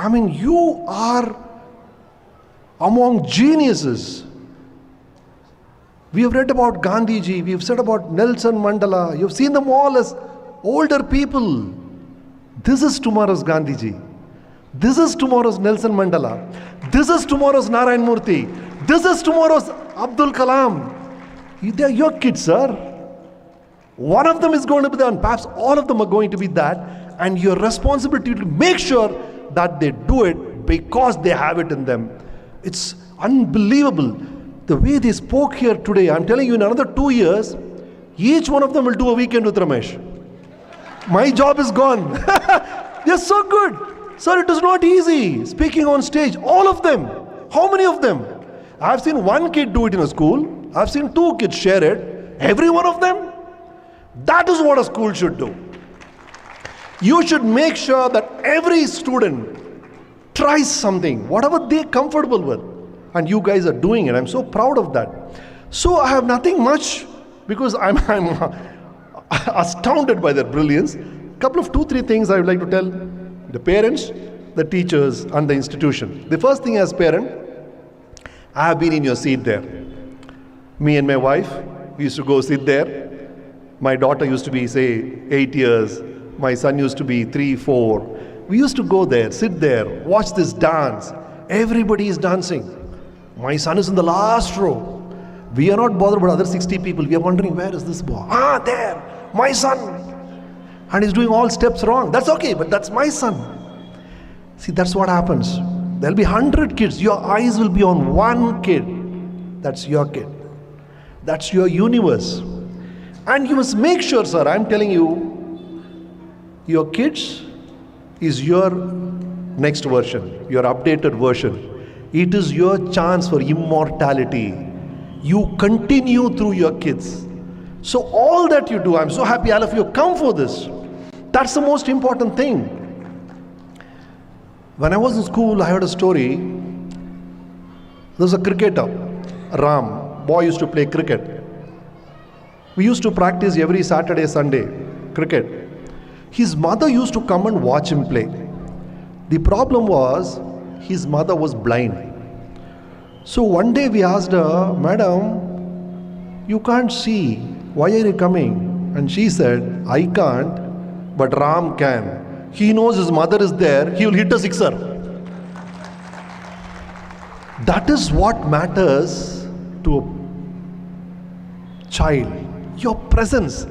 mean, you are among geniuses. We have read about Gandhiji, we have said about Nelson Mandela, you have seen them all as older people. This is tomorrow's Gandhiji. This is tomorrow's Nelson Mandela. This is tomorrow's Narayan Murthy. This is tomorrow's Abdul Kalam. They are your kids, sir. One of them is going to be there, and perhaps all of them are going to be that. And your responsibility to make sure that they do it because they have it in them. It's unbelievable. The way they spoke here today, I'm telling you, in another 2 years, each one of them will do a weekend with Ramesh. My job is gone. They're so good. Sir, it is not easy. Speaking on stage, all of them. How many of them? I've seen one kid do it in a school. I've seen 2 kids share it. Every one of them. That is what a school should do. You should make sure that every student tries something, whatever they're comfortable with. And you guys are doing it. I'm so proud of that. So I have nothing much because I'm astounded by their brilliance. Couple of 2-3 things I would like to tell the parents, the teachers, and the institution. The first thing, as parent, I have been in your seat there. Me and my wife, we used to go sit there. My daughter used to be, say, 8 years. My son used to be 3, 4. We used to go there, sit there, watch this dance. Everybody is dancing. My son is in the last row. We are not bothered about other 60 people. We are wondering, where is this boy? There, my son. And he's doing all steps wrong. That's okay, but that's my son. See, that's what happens. There'll be 100 kids. Your eyes will be on one kid. That's your kid. That's your universe. And you must make sure, sir, I'm telling you, your kids is your next version, your updated version. It is your chance for immortality. You continue through your kids. So all that you do, I'm so happy all of you come for this. That's the most important thing. When I was in school, I heard a story. There was a cricketer, Ram. Boy used to play cricket. We used to practice every Saturday, Sunday, cricket. His mother used to come and watch him play. The problem was, his mother was blind. So one day we asked her, Madam, you can't see. Why are you coming? And she said, I can't, but Ram can. He knows his mother is there. He will hit a sixer. That is what matters to a child. Your presence.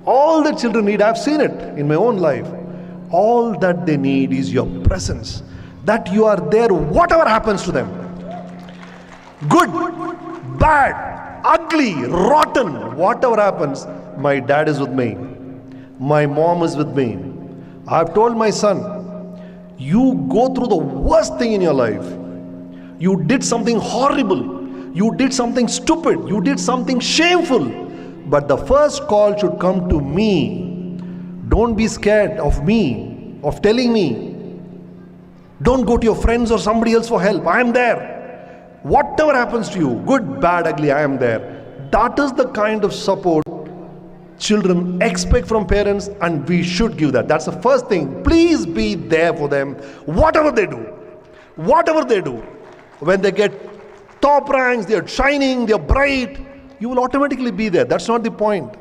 All that children need, I've seen it in my own life. All that they need is your presence. That you are there, whatever happens to them. Good, bad, ugly, rotten, whatever happens, my dad is with me. My mom is with me. I've told my son, you go through the worst thing in your life. You did something horrible. You did something stupid. You did something shameful. but the first call should come to me. Don't be scared of me, of telling me. Don't go to your friends or somebody else for help. I am there. Whatever happens to you, good, bad, ugly, I am there. That is the kind of support children expect from parents, and we should give that. That's the first thing. Please be there for them, whatever they do. Whatever they do. When they get top ranks, they're shining, they're bright, you will automatically be there. That's not the point.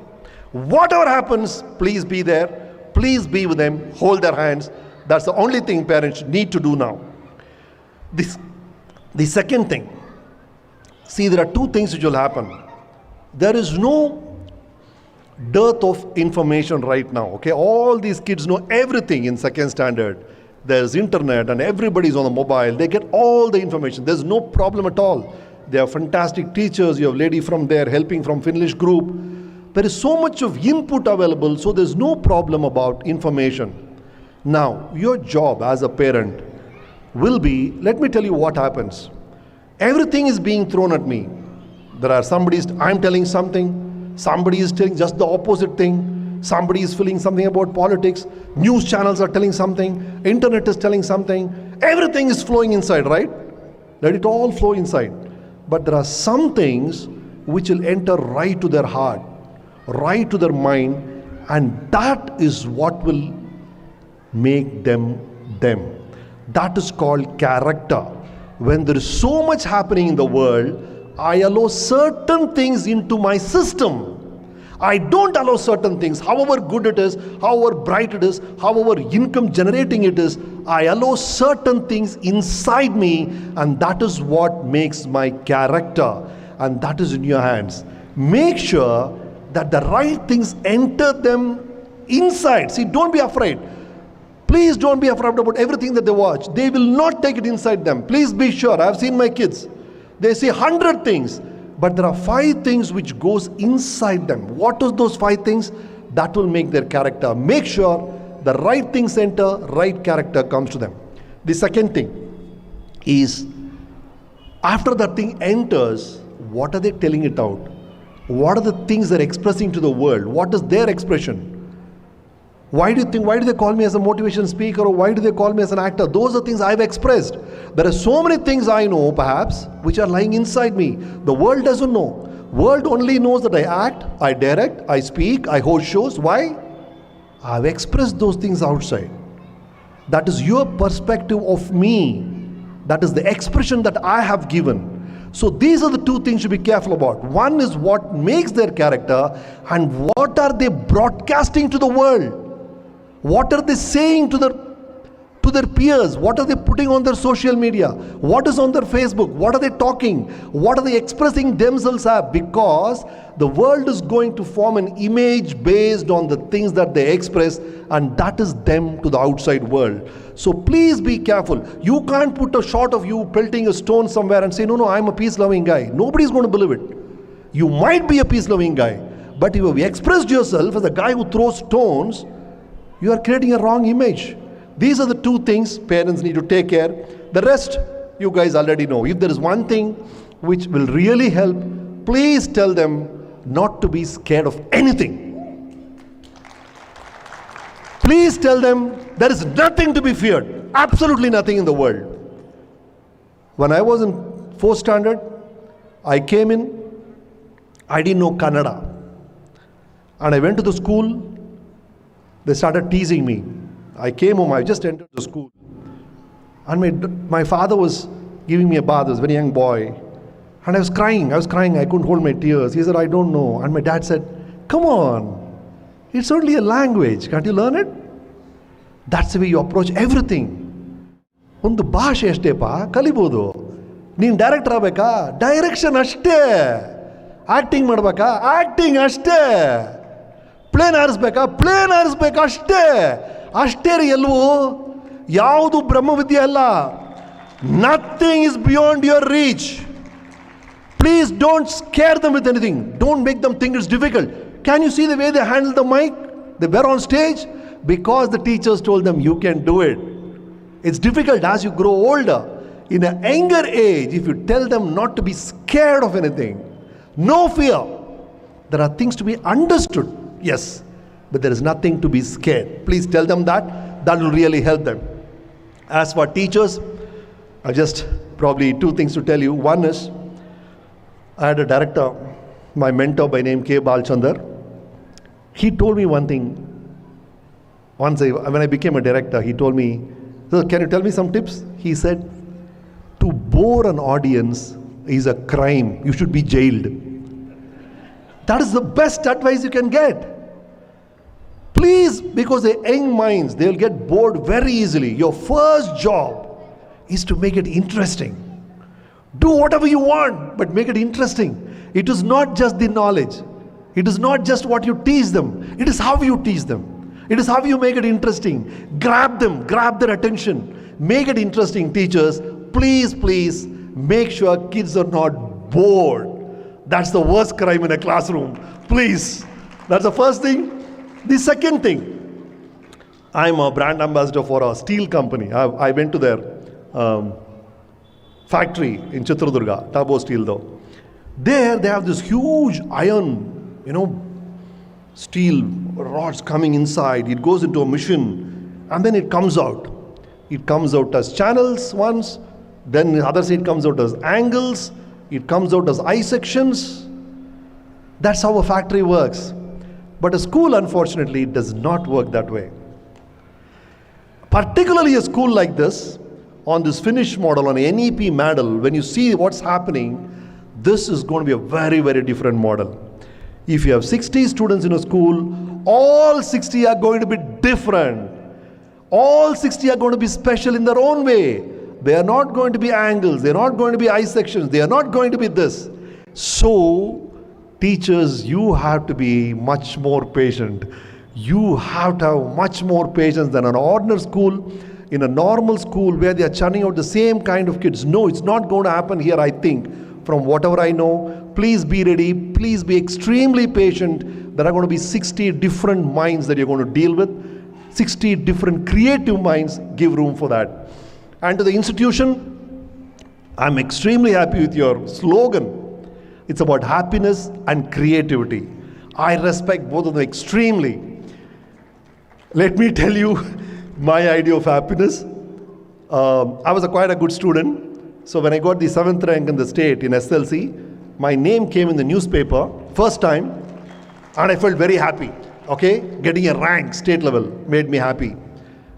Whatever happens, please be there. Please be with them, hold their hands. That's the only thing parents need to do now. The second thing, see, there are two things which will happen. There is no dearth of information right now, okay? All these kids know everything in second standard. There's internet and everybody's on the mobile. They get all the information. There's no problem at all. They are fantastic teachers. You have lady from there helping from Finnish group. There is so much of input available, so there's no problem about information. Now, your job as a parent will be, let me tell you what happens. Everything is being thrown at me. There are I'm telling something, somebody is telling just the opposite thing, somebody is feeling something about politics, news channels are telling something, internet is telling something, everything is flowing inside, right? Let it all flow inside. But there are some things which will enter right to their heart, right to their mind, and that is what will make them them. That is called character. When there is so much happening in the world, I allow certain things into my system. I don't allow certain things, however good it is, however bright it is, however income generating it is, I allow certain things inside me, and that is what makes my character, and that is in your hands. Make sure that the right things enter them inside. See, don't be afraid. Please don't be afraid about everything that they watch. They will not take it inside them. Please be sure. I have seen my kids. They see 100 things, but there are 5 things which goes inside them. What are those 5 things? That will make their character. Make sure the right things enter, right character comes to them. The second thing is, after that thing enters, what are they telling it out? What are the things they're expressing to the world? What is their expression? Why do they call me as a motivation speaker, or why do they call me as an actor? Those are things I've expressed. There are so many things I know, perhaps, which are lying inside me. The world doesn't know. World only knows that I act, I direct, I speak, I host shows. Why? I've expressed those things outside. That is your perspective of me. That is the expression that I have given. So these are the 2 things you be careful about. One is what makes their character, and what are they broadcasting to the world? What are they saying to their peers? What are they putting on their social media? What is on their Facebook? What are they talking? What are they expressing themselves at? Because the world is going to form an image based on the things that they express, and that is them to the outside world. So please be careful. You can't put a shot of you pelting a stone somewhere and say, no, I'm a peace-loving guy. Nobody's going to believe it. You might be a peace-loving guy, but if you have expressed yourself as a guy who throws stones, you are creating a wrong image. These are the 2 things parents need to take care. The rest, you guys already know. If there is one thing which will really help, please tell them not to be scared of anything. Please tell them there is nothing to be feared. Absolutely nothing in the world. When I was in 4th standard, I came in, I didn't know Kannada. And I went to the school. They started teasing me. I came home, I just entered the school. And my father was giving me a bath. I was a very young boy. And I was crying. I couldn't hold my tears. He said, I don't know. And my dad said, come on. It's only a language. Can't you learn it? That's the way you approach everything. ಒಂದು ಭಾಷೆ ಅಷ್ಟೇಪ ಕಲಿಬೋದು. ನೀನು director ಆಗಬೇಕಾ? Direction ಅಷ್ಟೇ. Acting ಮಾಡಬೇಕಾ? Acting ಅಷ್ಟೇ. Plane ಹಾರಿಸ್ಬೇಕಾ? Plane ಹಾರಿಸ್ಬೇಕಾ ಅಷ್ಟೇ. ಅಷ್ಟೇ ರೀ ಎಲ್ಲವೂ. ಯಾವುದು ಬ್ರಹ್ಮವಿದ್ಯೆ ಅಲ್ಲ. Nothing is beyond your reach. Please don't scare them with anything. Don't make them think it's difficult. Can you see the way they handle the mic? They were on stage because the teachers told them you can do it. It's difficult as you grow older. In a younger age, if you tell them not to be scared of anything, no fear, There are things to be understood, yes, but there is nothing to be scared. Please tell them that. That will really help them. As for teachers, I just probably two things to tell you. One is, I had a director, my mentor by name K. Balchandar. He told me one thing. Once when I became a director, he told me, "So can you tell me some tips?" He said, to bore an audience is a crime. You should be jailed. That is the best advice you can get. Please, because they're young minds, they'll get bored very easily. Your first job is to make it interesting. Do whatever you want, but make it interesting. It is not just the knowledge. It is not just what you teach them. It is how you teach them. It is how you make it interesting. Grab them, grab their attention. Make it interesting, teachers. Please, please, make sure kids are not bored. That's the worst crime in a classroom. Please. That's the first thing. The second thing, I'm a brand ambassador for a steel company. I went to their factory in Chitradurga, Tabo Steel though. There they have this huge iron, steel rods coming inside. It goes into a machine and then it comes out. It comes out as channels once, then the other side comes out as angles, it comes out as eye sections. That's how a factory works. But a school, unfortunately, does not work that way. Particularly a school like this, on this Finnish model, on an NEP model, when you see what's happening, this is going to be a very, very different model. If you have 60 students in a school, all 60 are going to be different. All 60 are going to be special in their own way. They are not going to be angles, they are not going to be eye sections, they are not going to be this. So, teachers, you have to be much more patient. You have to have much more patience than an ordinary school. In a normal school where they are churning out the same kind of kids. No, it's not going to happen here, I think. From whatever I know, please be ready. Please be extremely patient. There are going to be 60 different minds that you're going to deal with. 60 different creative minds. Give room for that. And to the institution, I'm extremely happy with your slogan. It's about happiness and creativity. I respect both of them extremely. Let me tell you my idea of happiness. I was quite a good student. So when I got the 7th rank in the state in SLC, my name came in the newspaper, first time, and I felt very happy. Okay, getting a rank, state level, made me happy.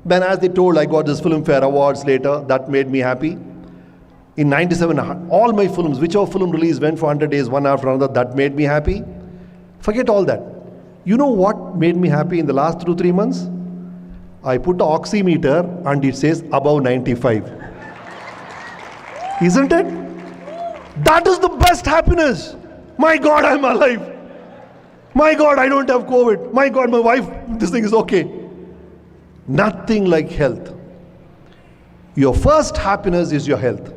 Then as they told, I got this Filmfare Awards later, that made me happy. In 97, all my films, whichever film release went for 100 days, one after another, that made me happy. Forget all that. You know what made me happy in the last 2-3 months? I put an oximeter and it says above 95. Isn't it? That is the best happiness. My God, I'm alive. My God, I don't have COVID. My God, my wife, this thing is okay. Nothing like health. Your first happiness is your health.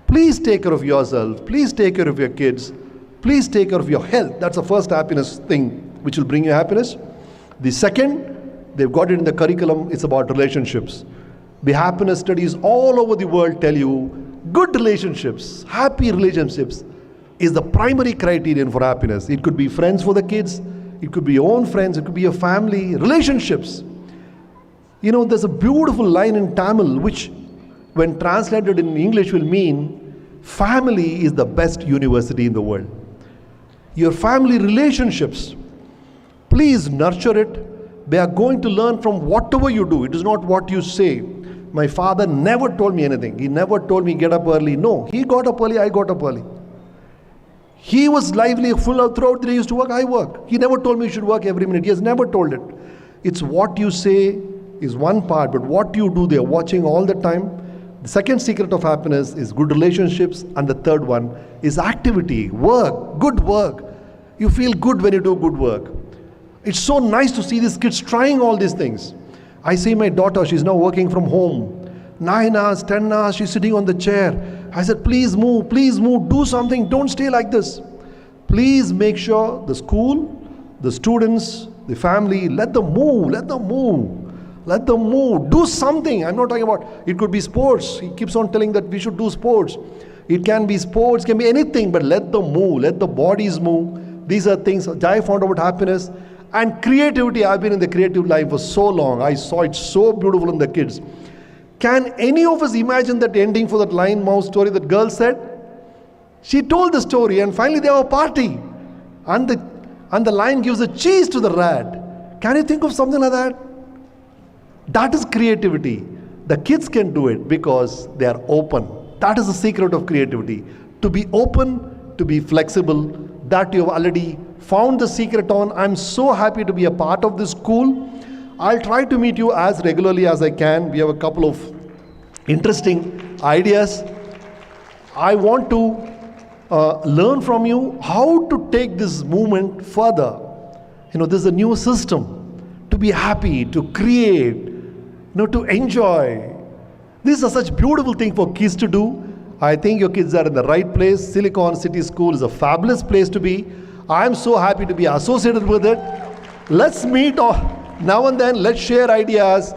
Please take care of yourself. Please take care of your kids. Please take care of your health. That's the first happiness thing which will bring you happiness. The second, they've got it in the curriculum, it's about relationships. The happiness studies all over the world tell you good relationships, happy relationships is the primary criterion for happiness. It could be friends for the kids, it could be your own friends, it could be your family, relationships. There's a beautiful line in Tamil which when translated in English will mean family is the best university in the world. Your family relationships, please nurture it. They are going to learn from whatever you do. It is not what you say. My father never told me anything. He never told me get up early. No, he got up early, I got up early. He was lively, full of throughout the day, he used to work, I work. He never told me you should work every minute. He has never told it. It's what you say is one part, but what you do, they are watching all the time. The second secret of happiness is good relationships, and the third one is activity, work, good work. You feel good when you do good work. It's so nice to see these kids trying all these things. I see my daughter, she's now working from home. 9 hours, 10 hours, she's sitting on the chair. I said, please move, do something, don't stay like this. Please make sure the school, the students, the family, let them move. Do something. I'm not talking about, it could be sports. He keeps on telling that we should do sports. It can be sports, can be anything, but let them move, let the bodies move. These are things. Jai found out happiness and creativity. I've been in the creative life for so long. I saw it so beautiful in the kids. Can any of us imagine that ending for that lion mouse story that girl said? She told the story and finally they have a party. And the lion gives a cheese to the rat. Can you think of something like that? That is creativity. The kids can do it because they are open. That is the secret of creativity. To be open, to be flexible, that you have already found the secret on. I'm so happy to be a part of this school. I'll try to meet you as regularly as I can. We have a couple of interesting ideas. I want to learn from you how to take this movement further. This is a new system. To be happy, to create, to enjoy. These are such beautiful things for kids to do. I think your kids are in the right place. Silicon City School is a fabulous place to be. I'm so happy to be associated with it. Let's meet now and then. Let's share ideas.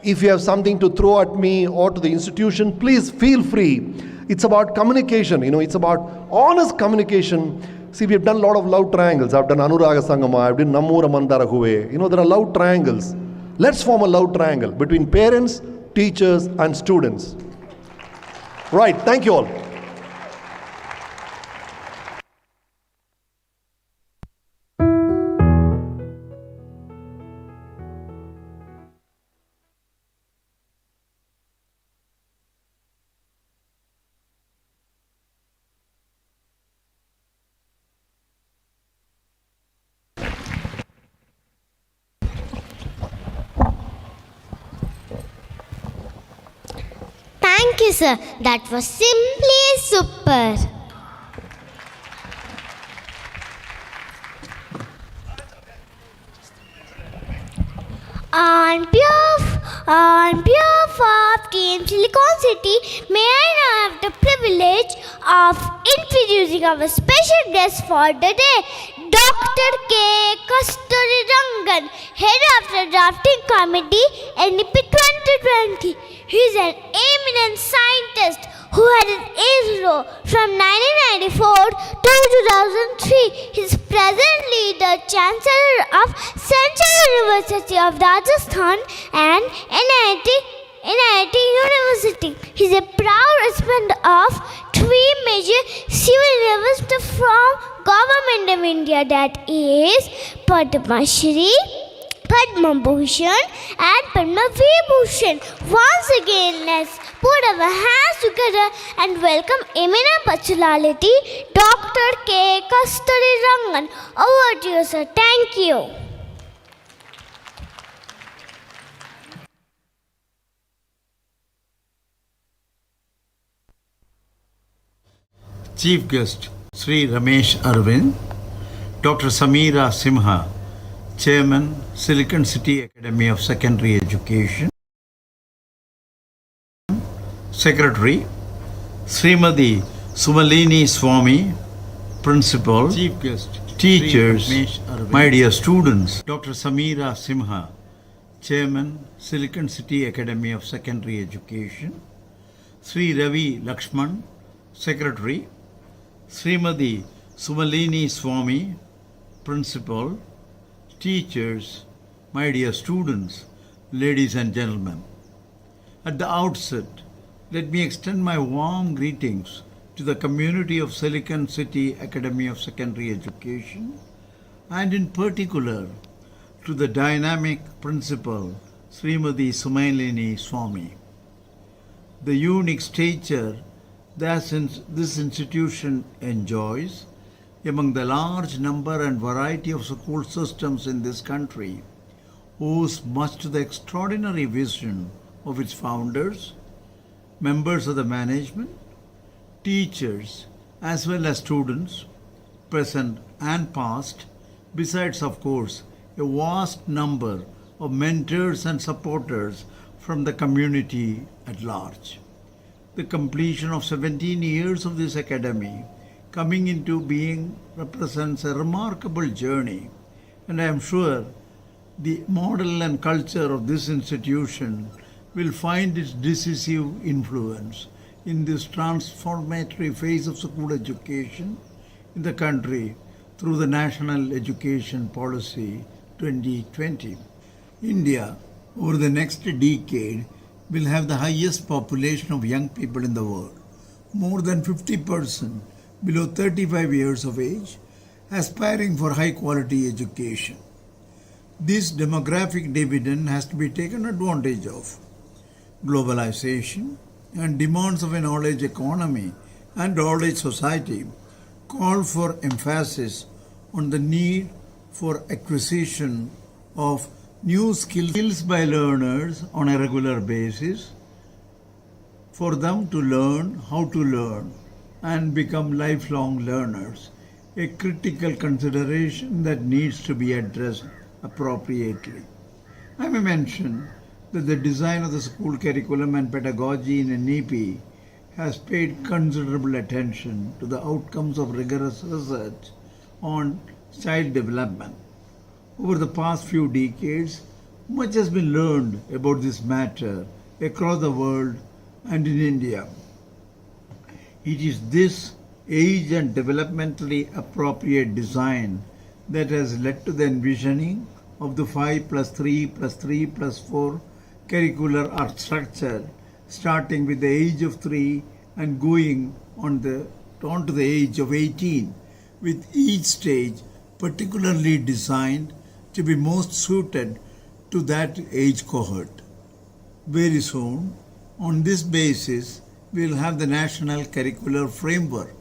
If you have something to throw at me or to the institution, please feel free. It's about communication. It's about honest communication. See, we've done a lot of love triangles. I've done Anuraga Sangama. I've done Namura Mandara Huve. There are love triangles. Let's form a love triangle between parents, teachers, and students. Right. Thank you all. Thank you, sir. That was simply super. On behalf of Team Silicon City, may I now have the privilege of introducing our special guest for the day, Dr. K. Kasturirangan, Head of the Drafting Committee, NEP 2020. He is an eminent scientist who had an ISRO from 1994 to 2003. He is presently the Chancellor of Central University of Rajasthan and NIT University. He is a proud recipient of 3 major civil universities from Government of India, that is Padma Shri, Padma Bhushan and Padma Vibhushan. Once again, let's put our hands together and welcome eminent personality, Dr. K. Kasturirangan. Over to you, sir. Thank you. Chief guest Shri Ramesh Aravind, Dr. Sameera Simha, Chairman, Silicon City Academy of Secondary Education, Secretary, Srimati Sumalini Swami, Principal, Chief Guest, Teachers, my dear students, Dr. Sameera Simha, Chairman, Silicon City Academy of Secondary Education, Sri Ravi Lakshman, Secretary, Srimati Sumalini Swami, Principal, Teachers, my dear students, ladies and gentlemen. At the outset, let me extend my warm greetings to the community of Silicon City Academy of Secondary Education and in particular to the dynamic principal Srimati Sumalini Swami. The unique stature that this institution enjoys among the large number and variety of school systems in this country owes much to the extraordinary vision of its founders, members of the management, teachers, as well as students, present and past, besides, of course, a vast number of mentors and supporters from the community at large. The completion of 17 years of this academy coming into being represents a remarkable journey, and I am sure the model and culture of this institution will find its decisive influence in this transformatory phase of school education in the country through the National Education Policy 2020. India, over the next decade, will have the highest population of young people in the world, more than 50% below 35 years of age, aspiring for high quality education. This demographic dividend has to be taken advantage of. Globalization and demands of a knowledge economy and knowledge society call for emphasis on the need for acquisition of new skills by learners on a regular basis, for them to learn how to learn and become lifelong learners, a critical consideration that needs to be addressed appropriately. I may mention that the design of the school curriculum and pedagogy in NEP has paid considerable attention to the outcomes of rigorous research on child development. Over the past few decades, much has been learned about this matter across the world and in India. It is this age and developmentally appropriate design that has led to the envisioning of the 5+3+3+4 curricular art structure, starting with the age of 3 and going on to the age of 18, with each stage particularly designed to be most suited to that age cohort. Very soon, on this basis, we will have the National Curricular Framework,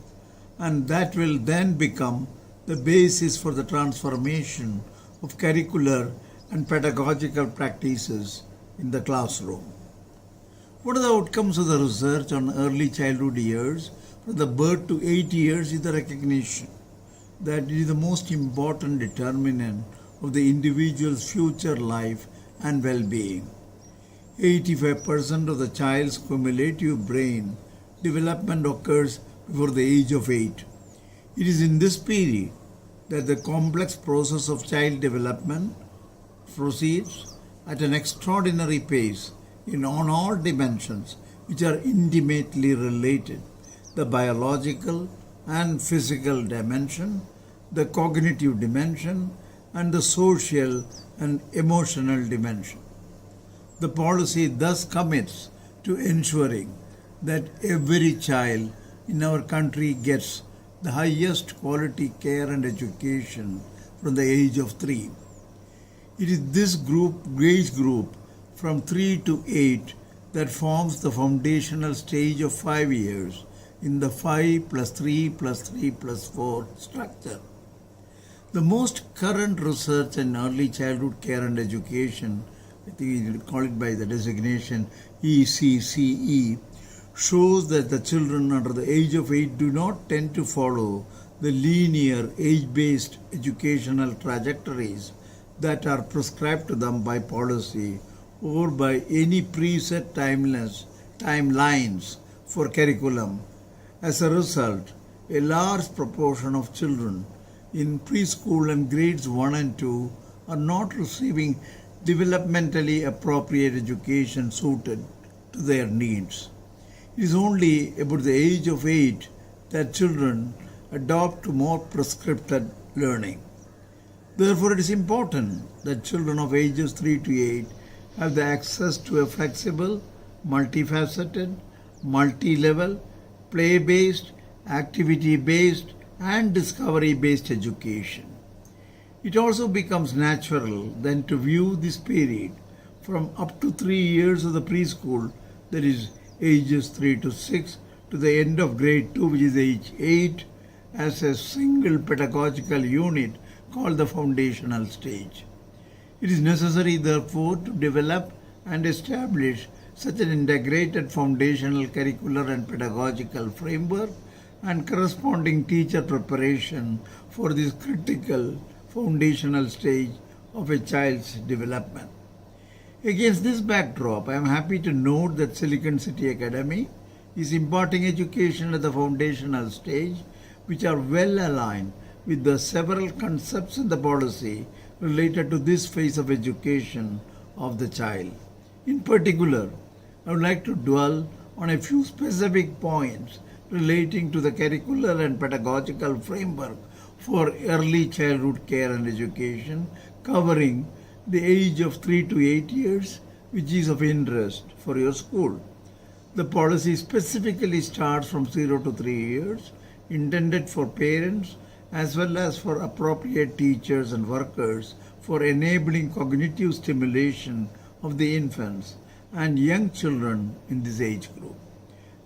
and that will then become the basis for the transformation of curricular and pedagogical practices in the classroom. What are the outcomes of the research on early childhood years from the birth to 8 years is the recognition that it is the most important determinant of the individual's future life and well-being. 85% of the child's cumulative brain development occurs before the age of 8. It is in this period that the complex process of child development proceeds at an extraordinary pace on all dimensions which are intimately related: the biological and physical dimension, the cognitive dimension, and the social and emotional dimension. The policy thus commits to ensuring that every child in our country gets the highest quality care and education from the age of 3. It is this age group from 3 to 8 that forms the foundational stage of 5 years in the 5+3+3+4 structure. The most current research in early childhood care and education, I think we call it by the designation ECCE, shows that the children under the age of 8 do not tend to follow the linear age-based educational trajectories that are prescribed to them by policy or by any preset timelines for curriculum. As a result, a large proportion of children in preschool and grades 1 and 2 are not receiving developmentally appropriate education suited to their needs. It is only about the age of 8 that children adopt to more prescriptive learning. Therefore, it is important that children of ages 3 to 8 have the access to a flexible, multifaceted, multi-level, play-based, activity-based, and discovery-based education. It also becomes natural then to view this period from up to 3 years of the preschool, that is ages 3 to 6, to the end of grade 2, which is age 8, as a single pedagogical unit called the foundational stage. It is necessary, therefore, to develop and establish such an integrated foundational curricular and pedagogical framework and corresponding teacher preparation for this critical foundational stage of a child's development. Against this backdrop, I am happy to note that Silicon City Academy is imparting education at the foundational stage, which are well aligned with the several concepts in the policy related to this phase of education of the child. In particular, I would like to dwell on a few specific points relating to the curricular and pedagogical framework for early childhood care and education, covering the age of 3 to 8 years, which is of interest for your school. The policy specifically starts from 0 to 3 years, intended for parents as well as for appropriate teachers and workers for enabling cognitive stimulation of the infants and young children in this age group.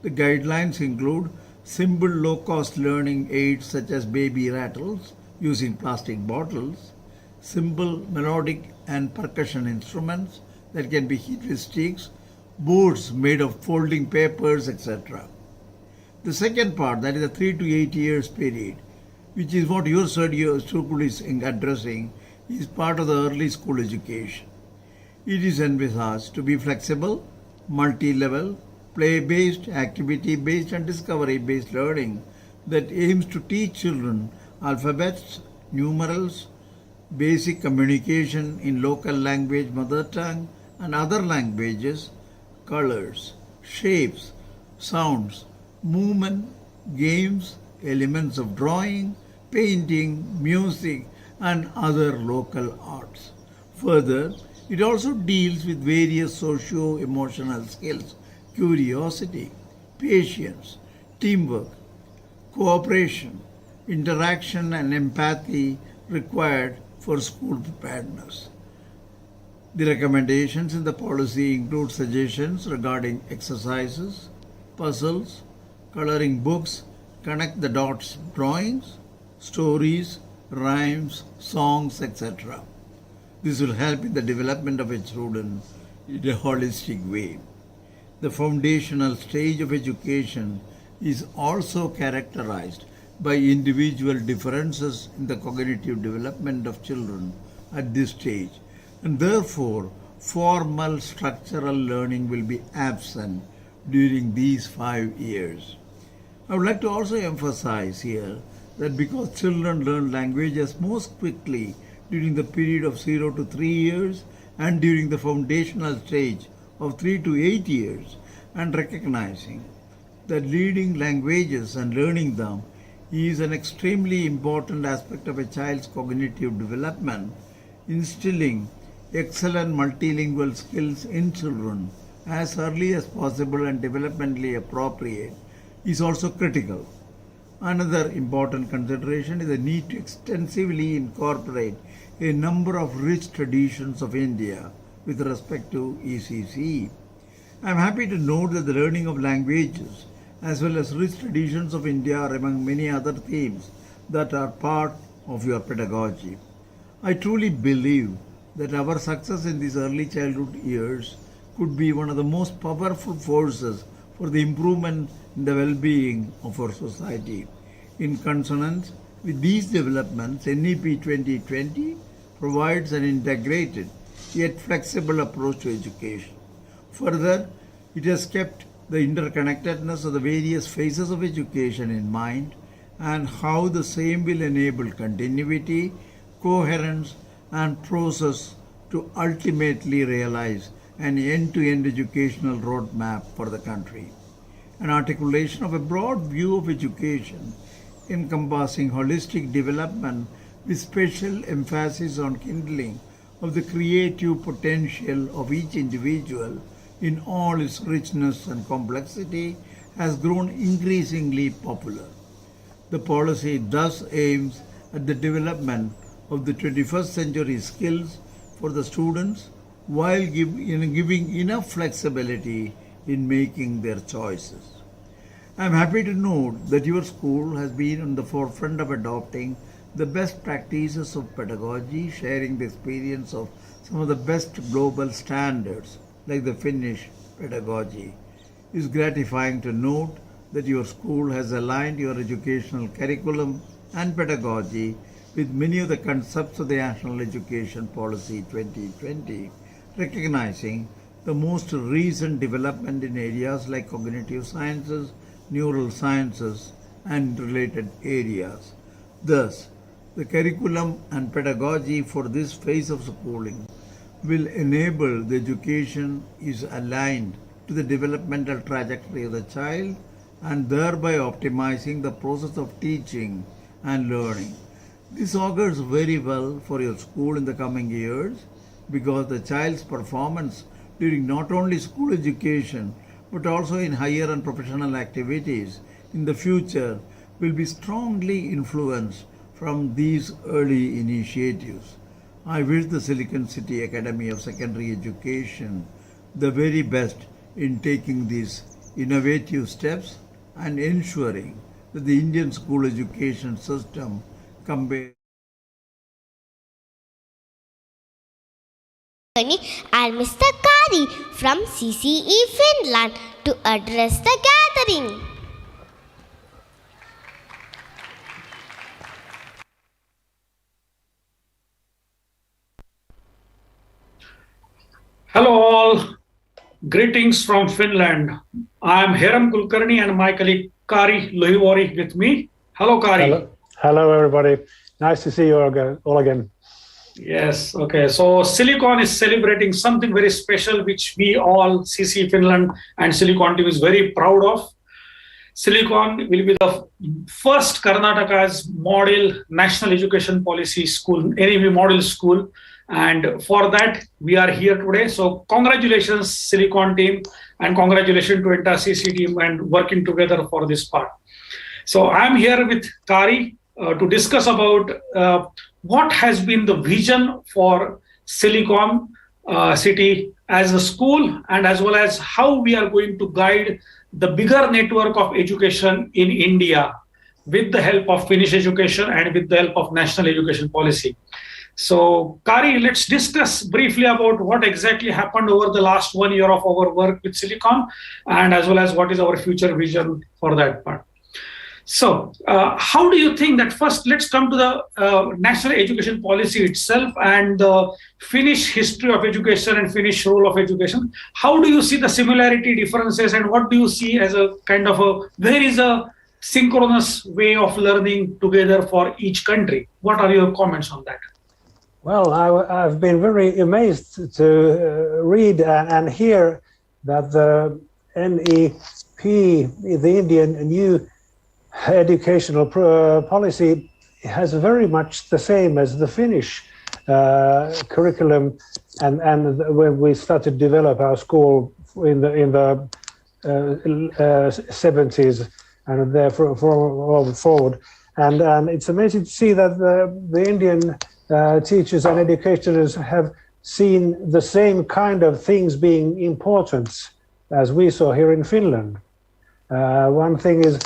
The guidelines include simple low-cost learning aids such as baby rattles using plastic bottles, simple melodic and percussion instruments that can be hit with sticks, boards made of folding papers, etc. The second part, that is the 3 to 8 years period, which is what your school is addressing, is part of the early school education. It is envisaged to be flexible, multi-level, play-based, activity-based and discovery-based learning that aims to teach children alphabets, numerals, basic communication in local language, mother tongue and other languages, colors, shapes, sounds, movement, games, elements of drawing, painting, music and other local arts. Further, it also deals with various socio-emotional skills, curiosity, patience, teamwork, cooperation, interaction and empathy required for school preparedness. The recommendations in the policy include suggestions regarding exercises, puzzles, coloring books, connect the dots drawings, stories, rhymes, songs, etc. This will help in the development of a student in a holistic way. The foundational stage of education is also characterized by individual differences in the cognitive development of children at this stage, and therefore formal structural learning will be absent during these 5 years. I would like to also emphasize here that because children learn languages most quickly during the period of 0 to 3 years and during the foundational stage of 3 to 8 years, and recognizing that learning languages and learning them is an extremely important aspect of a child's cognitive development, instilling excellent multilingual skills in children as early as possible and developmentally appropriate is also critical. Another important consideration is the need to extensively incorporate a number of rich traditions of India with respect to ECC. I am happy to note that the learning of languages as well as rich traditions of India are among many other themes that are part of your pedagogy. I truly believe that our success in these early childhood years could be one of the most powerful forces for the improvement in the well-being of our society. In consonance with these developments, NEP 2020 provides an integrated yet flexible approach to education. Further, it has kept the interconnectedness of the various phases of education in mind and how the same will enable continuity, coherence and process to ultimately realize an end-to-end educational roadmap for the country. An articulation of a broad view of education encompassing holistic development with special emphasis on kindling of the creative potential of each individual in all its richness and complexity has grown increasingly popular. The policy thus aims at the development of the 21st century skills for the students while giving enough flexibility in making their choices. I am happy to note that your school has been on the forefront of adopting the best practices of pedagogy, sharing the experience of some of the best global standards like the Finnish pedagogy. It is gratifying to note that your school has aligned your educational curriculum and pedagogy with many of the concepts of the National Education Policy 2020, recognizing the most recent development in areas like cognitive sciences, neural sciences, and related areas. Thus, the curriculum and pedagogy for this phase of schooling will enable the education is aligned to the developmental trajectory of the child and thereby optimizing the process of teaching and learning. This augurs very well for your school in the coming years because the child's performance during not only school education but also in higher and professional activities in the future will be strongly influenced from these early initiatives. I wish the Silicon City Academy of Secondary Education the very best in taking these innovative steps and ensuring that the Indian school education system compares And Mr. Kari from CCE Finland to address the gathering. Hello all, greetings from Finland. I am Hiram Kulkarni and my colleague Kari Lohivuori with me. Hello Kari. Hello everybody. Nice to see you all again. Yes, okay. So Silicon is celebrating something very special which we all, CC Finland and Silicon team is very proud of. Silicon will be the first Karnataka's model national education policy school, NEP model school. And for that, we are here today. So congratulations, Silicon team, and congratulations to entire CC team and working together for this part. So I'm here with Kari to discuss about what has been the vision for Silicon City as a school, and as well as how we are going to guide the bigger network of education in India with the help of Finnish education and with the help of national education policy. So, Kari, let's discuss briefly about what exactly happened over the last 1 year of our work with Silicon, and as well as what is our future vision for that part. So, how do you think that first, let's come to the national education policy itself and the Finnish history of education and Finnish role of education. How do you see the similarity, differences, and what do you see as a kind of there is a synchronous way of learning together for each country? What are your comments on that? Well, I've been very amazed to read and hear that the NEP, the Indian new educational policy, has very much the same as the Finnish curriculum. And when we started to develop our school in the 70s and therefore forward, and it's amazing to see that the Indian teachers and educators have seen the same kind of things being important as we saw here in Finland. One thing is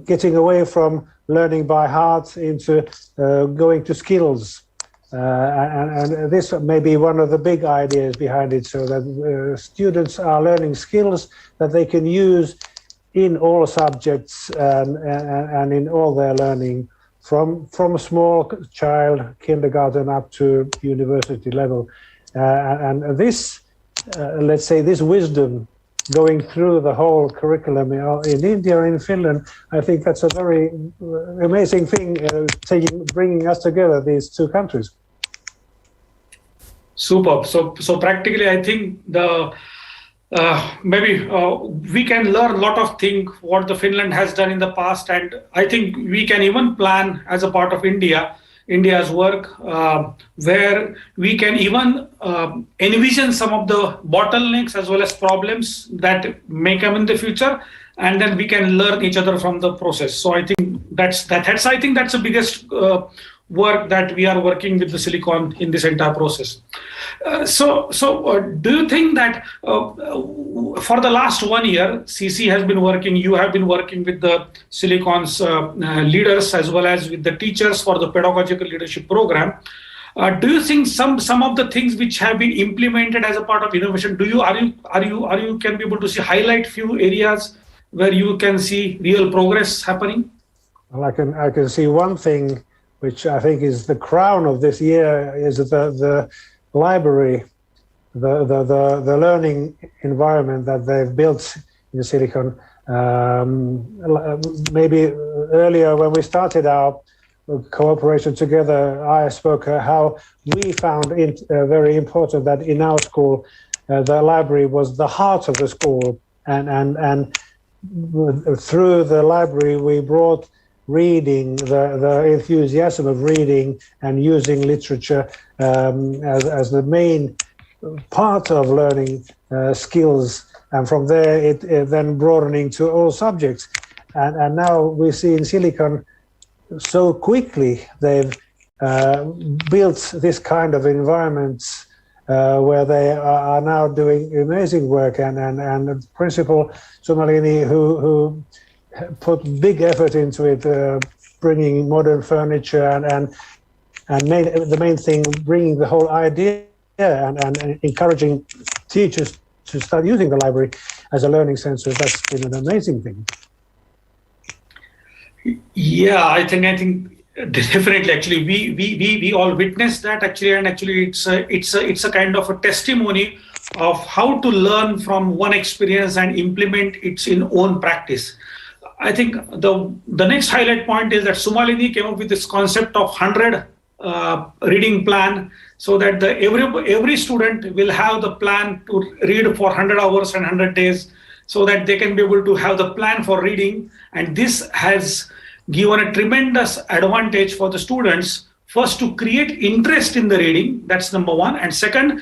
getting away from learning by heart into going to skills. And this may be one of the big ideas behind it, so that students are learning skills that they can use in all subjects and in all their learning, from a small child, kindergarten, up to university level. And this, let's say, this wisdom going through the whole curriculum in India and in Finland, I think that's a very amazing thing, bringing us together, these two countries. Superb. So practically, I think the maybe we can learn a lot of things what the Finland has done in the past, and I think we can even plan as a part of India's work, where we can even envision some of the bottlenecks as well as problems that may come in the future, and then we can learn each other from the process. So I think that's the biggest work that we are working with the Silicon in this entire process. So do you think that for the last 1 year, CC has been working, you have been working with the Silicon's leaders as well as with the teachers for the pedagogical leadership program. Do you think some of the things which have been implemented as a part of innovation, are you can be able to highlight few areas where you can see real progress happening? Well, I can see one thing which I think is the crown of this year, is the library, the learning environment that they've built in Silicon. Maybe earlier when we started our cooperation together, I spoke how we found it very important that in our school, the library was the heart of the school, and through the library we brought reading, the enthusiasm of reading and using literature as the main part of learning skills, and from there it then broadening to all subjects. And now we see in Silicon so quickly they've built this kind of environments where they are now doing amazing work, and Principal Sumalini, who put big effort into it, bringing modern furniture and the main thing, bringing the whole idea and encouraging teachers to start using the library as a learning center. That's been an amazing thing. Yeah, I think definitely. Actually, we all witnessed that actually, and actually it's a kind of a testimony of how to learn from one experience and implement it in own practice. I think the next highlight point is that Sumalini came up with this concept of 100 reading plan, so that every student will have the plan to read for 100 hours and 100 days, so that they can be able to have the plan for reading. And this has given a tremendous advantage for the students, first to create interest in the reading, that's number one, and second,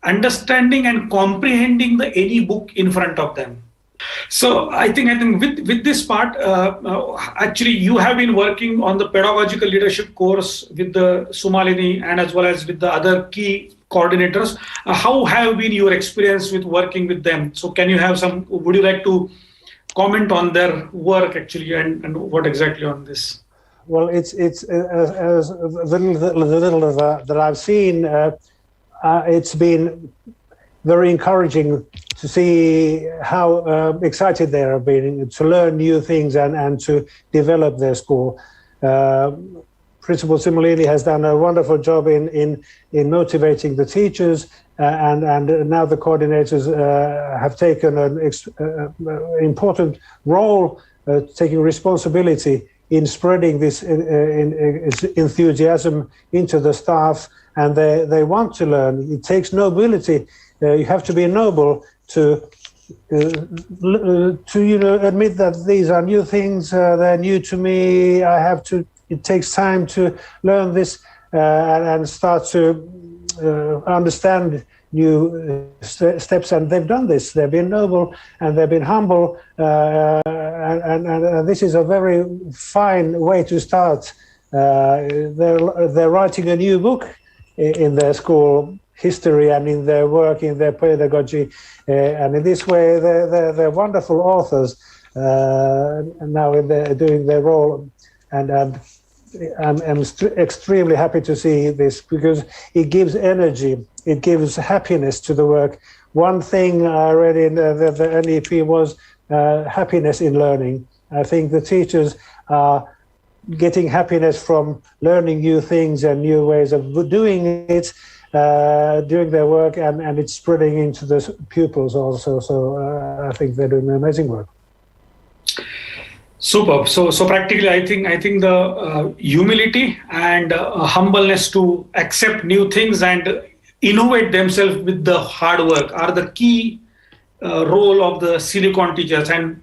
understanding and comprehending any book in front of them. So I think with this part, actually you have been working on the pedagogical leadership course with the Sumalini and as well as with the other key coordinators. How have been your experience with working with them? So would you like to comment on their work actually, and what exactly on this? Well, it's the little that I've seen, it's been very encouraging to see how excited they have been to learn new things and to develop their school. Principal Sumalini has done a wonderful job in motivating the teachers, and now the coordinators have taken an important role, taking responsibility in spreading this enthusiasm into the staff, and they want to learn. It takes nobility. You have to be noble to admit that these are new things. They're new to me. It takes time to learn this and start to understand new steps. And they've done this. They've been noble and they've been humble. And this is a very fine way to start. They're writing a new book in their school history and in their work, in their pedagogy. And in this way, they're wonderful authors. And now they're doing their role. And I'm extremely happy to see this, because it gives energy, it gives happiness to the work. One thing I read in the NEP was happiness in learning. I think the teachers are getting happiness from learning new things and new ways of doing it, doing their work, and it's spreading into the pupils also. So I think they're doing amazing work. Superb. So practically, I think the humility and humbleness to accept new things and innovate themselves with the hard work are the key role of the Silicon teachers. And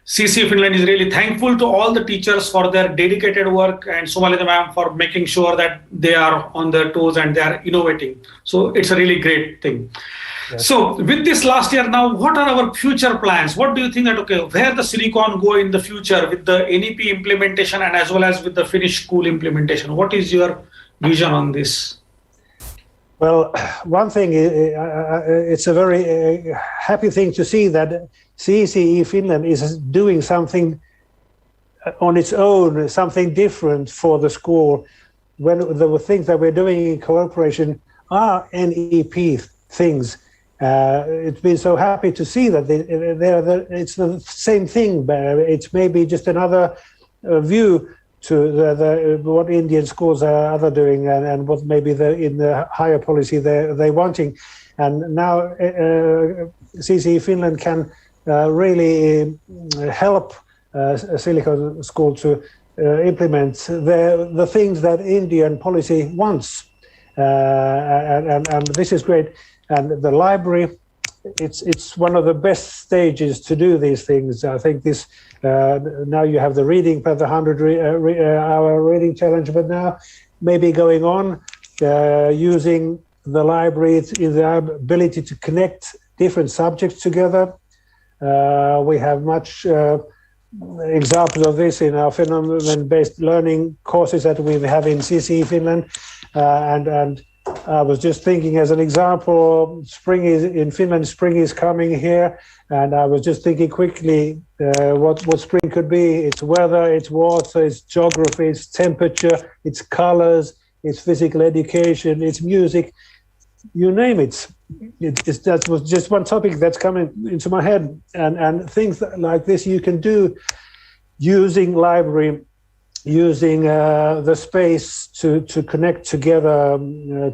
CC Finland is really thankful to all the teachers for their dedicated work, and Sumalini ma'am for making sure that they are on their toes and they are innovating. So it's a really great thing. Yes. So with this last year now, what are our future plans? What do you think that, where the Silicon go in the future with the NEP implementation and as well as with the Finnish school implementation? What is your vision on this? Well, one thing, it's a very happy thing to see that CCE Finland is doing something on its own, something different for the school, when the things that we're doing in cooperation are NEP things. It's been so happy to see that it's the same thing, but it's maybe just another view to what Indian schools are doing, and what maybe in the higher policy they're wanting. And now CCE Finland can really help Silicon School to implement the things that Indian policy wants. And this is great. And the library it's one of the best stages to do these things. I think this now you have the reading per the 100-hour reading challenge, but now maybe going on using the library in the ability to connect different subjects together. We have much examples of this in our phenomenon-based learning courses that we have in CCE Finland, and I was just thinking as an example, spring is in Finland, spring is coming here, and I was just thinking quickly what spring could be. It's weather, it's water, it's geography, it's temperature, it's colors, it's physical education, it's music, you name it. That was just one topic that's coming into my head, and things like this you can do using library, using the space to connect together,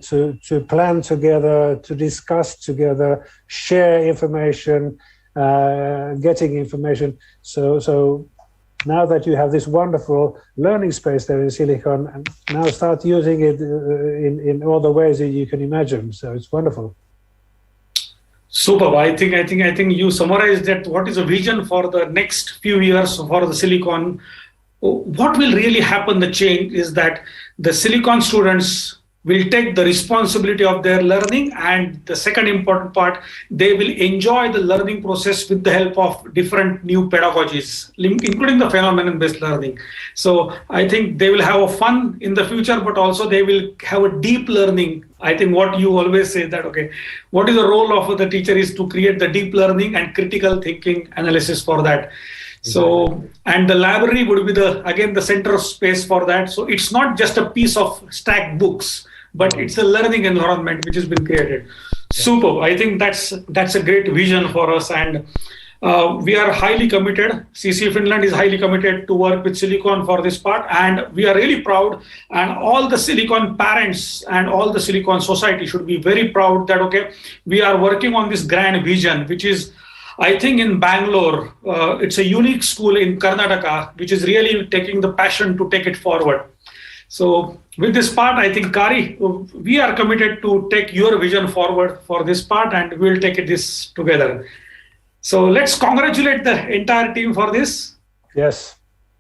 to plan together, to discuss together, share information, getting information. So now that you have this wonderful learning space there in Silicon, and now start using it in all the ways that you can imagine. So it's wonderful. Superb. I think you summarized that. What is a vision for the next few years for the Silicon? What will really happen, the change, is that the Silicon students will take the responsibility of their learning, and the second important part, they will enjoy the learning process with the help of different new pedagogies, including the phenomenon-based learning. So I think they will have a fun in the future, but also they will have a deep learning. I think what you always say that, okay, what is the role of the teacher is to create the deep learning and critical thinking analysis for that. So, and the library would be again the center of space for that. So it's not just a piece of stacked books, but it's a learning environment which has been created. Superb. I think that's a great vision for us, and we are highly committed. CC Finland is highly committed to work with Silicon for this part, and we are really proud, and all the Silicon parents and all the Silicon society should be very proud that, okay, we are working on this grand vision, which is, I think in Bangalore, it's a unique school in Karnataka, which is really taking the passion to take it forward. So with this part, I think, Kari, we are committed to take your vision forward for this part, and we'll take this together. So let's congratulate the entire team for this. Yes.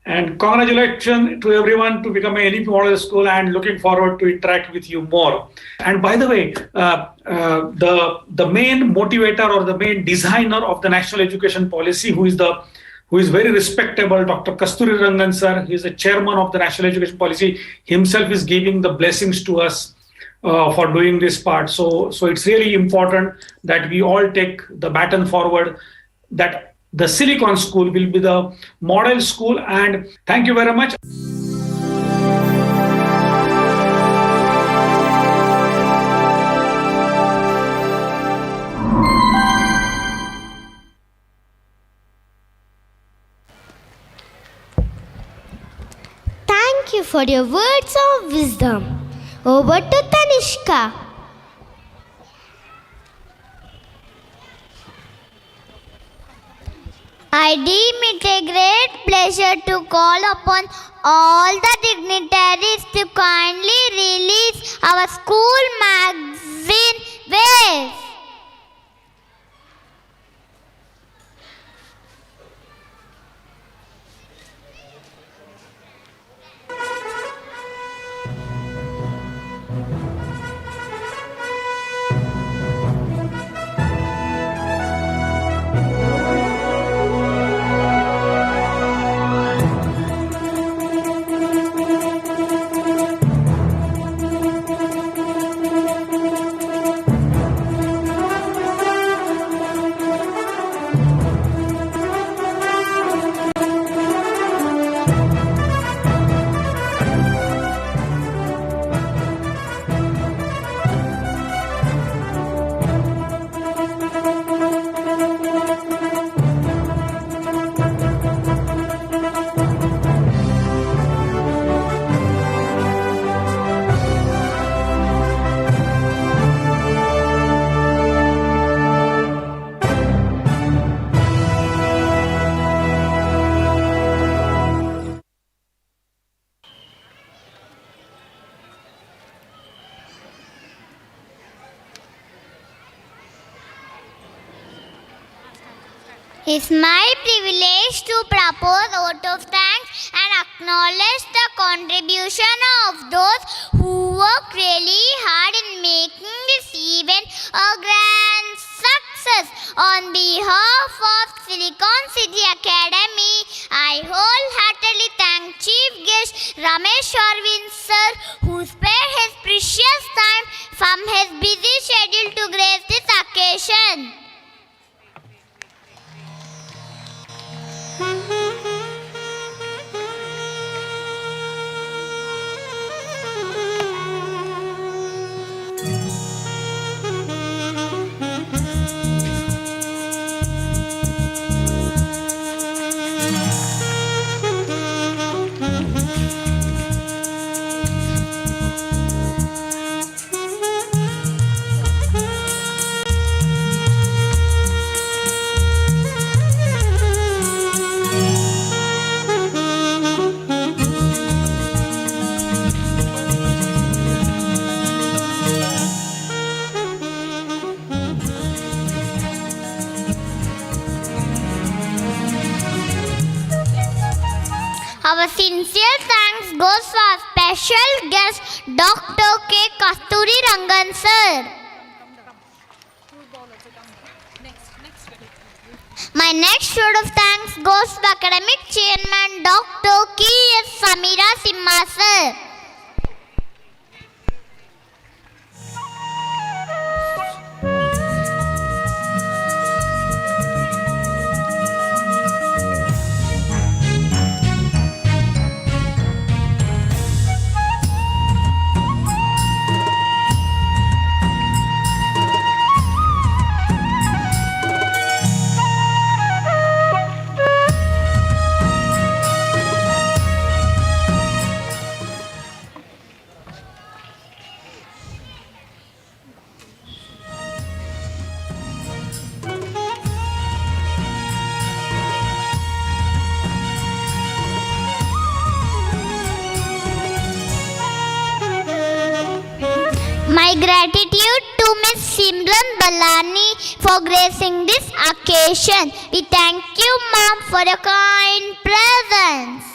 And congratulations to everyone to become an NEP model school, and looking forward to interact with you more. And by the way, the main motivator or the main designer of the national education policy, who is very respectable, Dr. Kasturirangan sir, he is the chairman of the national education policy, himself is giving the blessings to us for doing this part. So it's really important that we all take the baton forward, that the Silicon School will be the model school. And thank you very much. Thank you for your words of wisdom. Over to Tanishka. I deem it a great pleasure to call upon all the dignitaries to kindly release our school magazine Waves. It's my privilege to propose vote of thanks and acknowledge the contribution of those who worked really hard in making this event a grand success. On behalf of Silicon City Academy, I wholeheartedly thank Chief Guest Ramesh Aravind sir, who spared his precious time from his busy schedule to grace this occasion. Our sincere thanks goes to our special guest, Dr. K. Kasturirangan sir. My next word of thanks goes to the academic chairman, Dr. K. S. Samira Simha sir. My gratitude to Ms. Simran Balani for gracing this occasion. We thank you, ma'am, for your kind presence.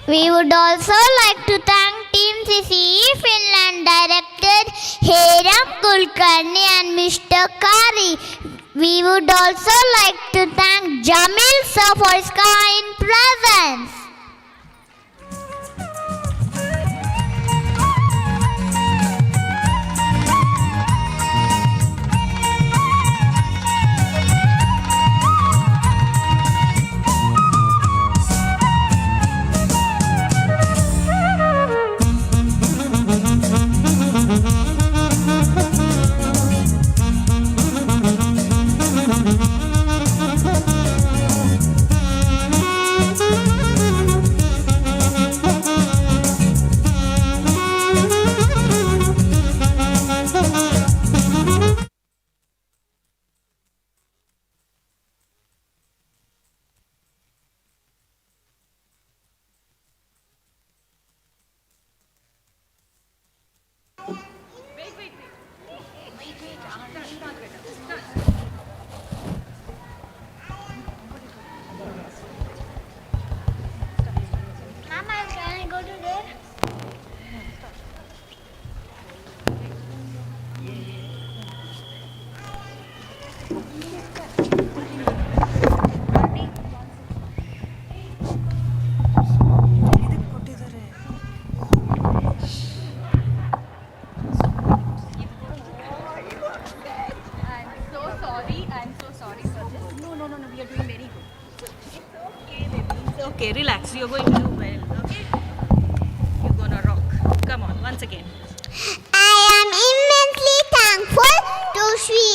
We would also like to thank Team CCE Finland Director Heram Kulkarni and Mr. Kari. We would also like to thank Jamil sir for his kind presence. Sorry, sir. No, we are doing very good. It's okay, baby. It's okay. Relax. You're going to do well. Okay? You're gonna rock. Come on, once again. I am immensely thankful to Shri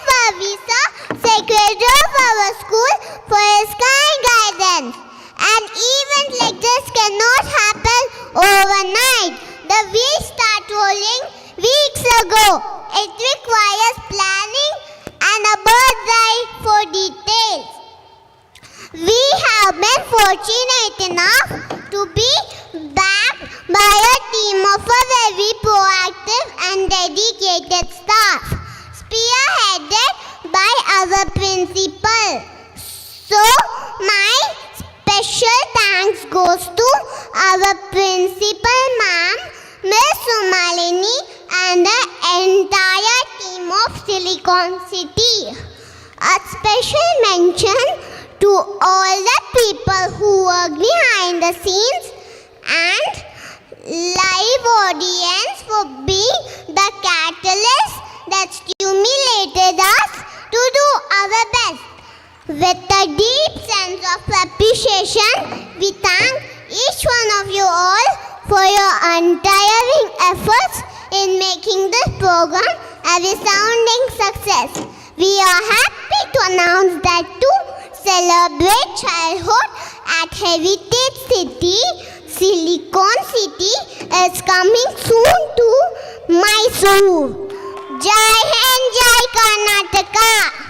Vavisa, Secretary of our school, for his kind guidance. An event like this cannot happen overnight. The wheels start rolling weeks ago. It requires planning and a bird's eye for details. We have been fortunate enough to be backed by a team of a very proactive and dedicated staff, spearheaded by our principal. So, my special thanks goes to our principal ma'am, Miss Sumalini, and the entire team of Silicon City. A special mention to all the people who work behind the scenes and live audience for being the catalyst that stimulated us to do our best. With a deep sense of appreciation, we thank each one of you all for your untiring efforts in making this program a resounding success. We are happy to announce that to celebrate childhood at Heritage City, Silicon City is coming soon to Mysore. Jai Hind, Jai Karnataka.